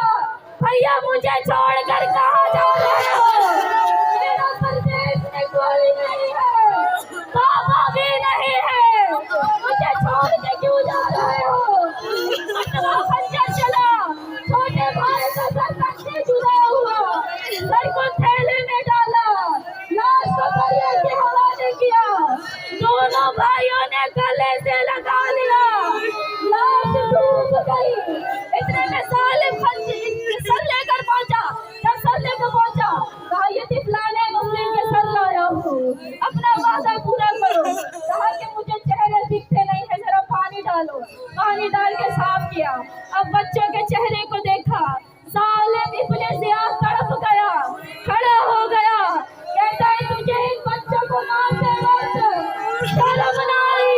भैया मुझे छोड़कर कहाँ जा रहे हो, मेरा परदेश में कोई नहीं है, बाबा भी नहीं है, मुझे छोड़ के क्यों जा रहे हो। मरतबा खंजर चला, छोटे भाई का सर से जुड़ा हुआ, सर को थैले में डाला, लाश को दरिया के हवाले किया, दोनों भाइयों ने गले से लगा लिया, लाश डूब गई। इतने में सालिम सर लेकर पहुंचा, जब सर लेकर पहुंचा कहा ये तिफलाने मुस्लिम के सर लाया हूँ, अपना वादा पूरा करो। कहा कि मुझे चेहरे दिखते नहीं है, जरा पानी डालो, पानी डाल के साफ किया। अब बच्चों के चेहरे को देखा, सालिम इब्ने ज़ियाद तड़प गया, खड़ा हो गया, कहता है तुझे इन बच्चों को मारते वक्त शर्म न आई,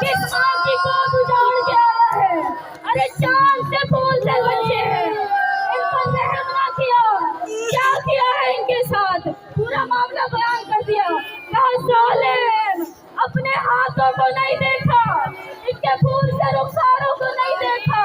किस आँखी को उजाड़ के आया है, अरे चांद से बोलते बच्चे हैं, इन पर रहम ना किया, क्या किया है इनके साथ, पूरा मामला बयान कर दिया। कहा सालिम अपने हाथों को नहीं देखा, इनके फूल से रुखसारों को नहीं देखा,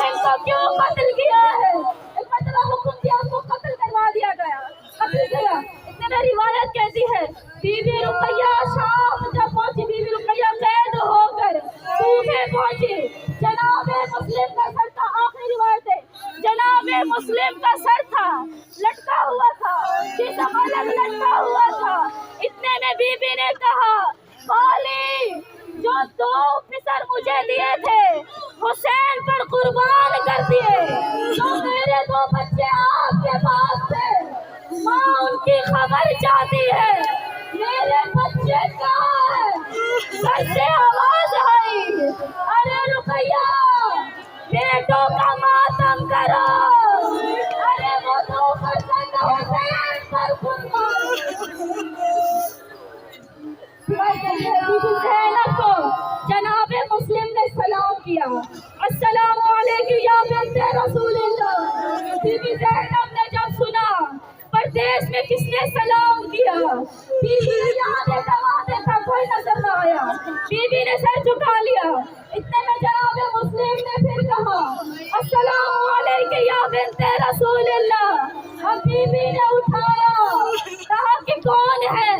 इनको क्यों कत्ल किया है। एक मतलब हुक्म दिया, उसको कत्ल करवा दिया गया, कत्ल किया। इतने रिवायत कहती है बीबी रुकैया शाम जब पहुंची, बीबी रुकैया कैद होकर कूफे पहुंची, जनाबे मुस्लिम का सर था, आखिरी रिवायत है, जनाबे मुस्लिम का सर था, लटका हुआ था, जिस्म अलग लटका हुआ था। इतने में बीबी ने कहा वाली जो 2 फिसर मुझे दिए थे हुसैन पर कुर्बान कर दिए, तो मेरे 2 बच्चे आपके पास थे, माँ उनकी खबर चाहती है, मेरे बच्चे कहाँ हैं। घर से आवाज आई अरे रुकैया बेटों का मातम करो, अरे वो 2 फर्जंद हुसैन पर कुर्बान। ज़ैनब को जनाबे मुस्लिम ने सलाम किया, अस्सलामु अलैकुम या बिन्ते रसूलिल्लाह। बीबी ज़ैनब ने जब सुना परदेश में किसने सलाम किया, बीबी ने यहाँ देखा वहाँ देखा, कोई नजर न आया, बीबी ने सर झुका लिया। इतने में जनाबे मुस्लिम ने फिर कहा अस्सलामु अलैकुम या बिन्ते रसूलिल्लाह। अब बीबी ने उठाया, कहा कि कौन है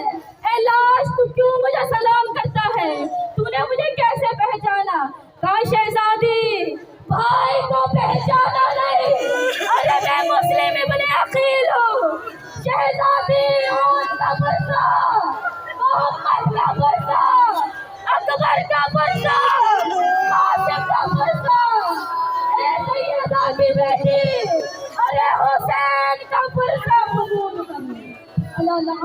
ए लाश, तू क्यों मुझे सलाम करता है, तूने मुझे कैसे पहचाना। कहा शहजादी भाई को पहचाना नहीं, अरे मैं मुस्लिम इब्ने अकील हूँ, शहजादी उनका बच्चा, मोहम्मद का बच्चा, अकबर का बच्चा, कासिम का बच्चा, सैयदा की बेटी, अरे हुसैन का बच्चा कबूल करना। अल्लाह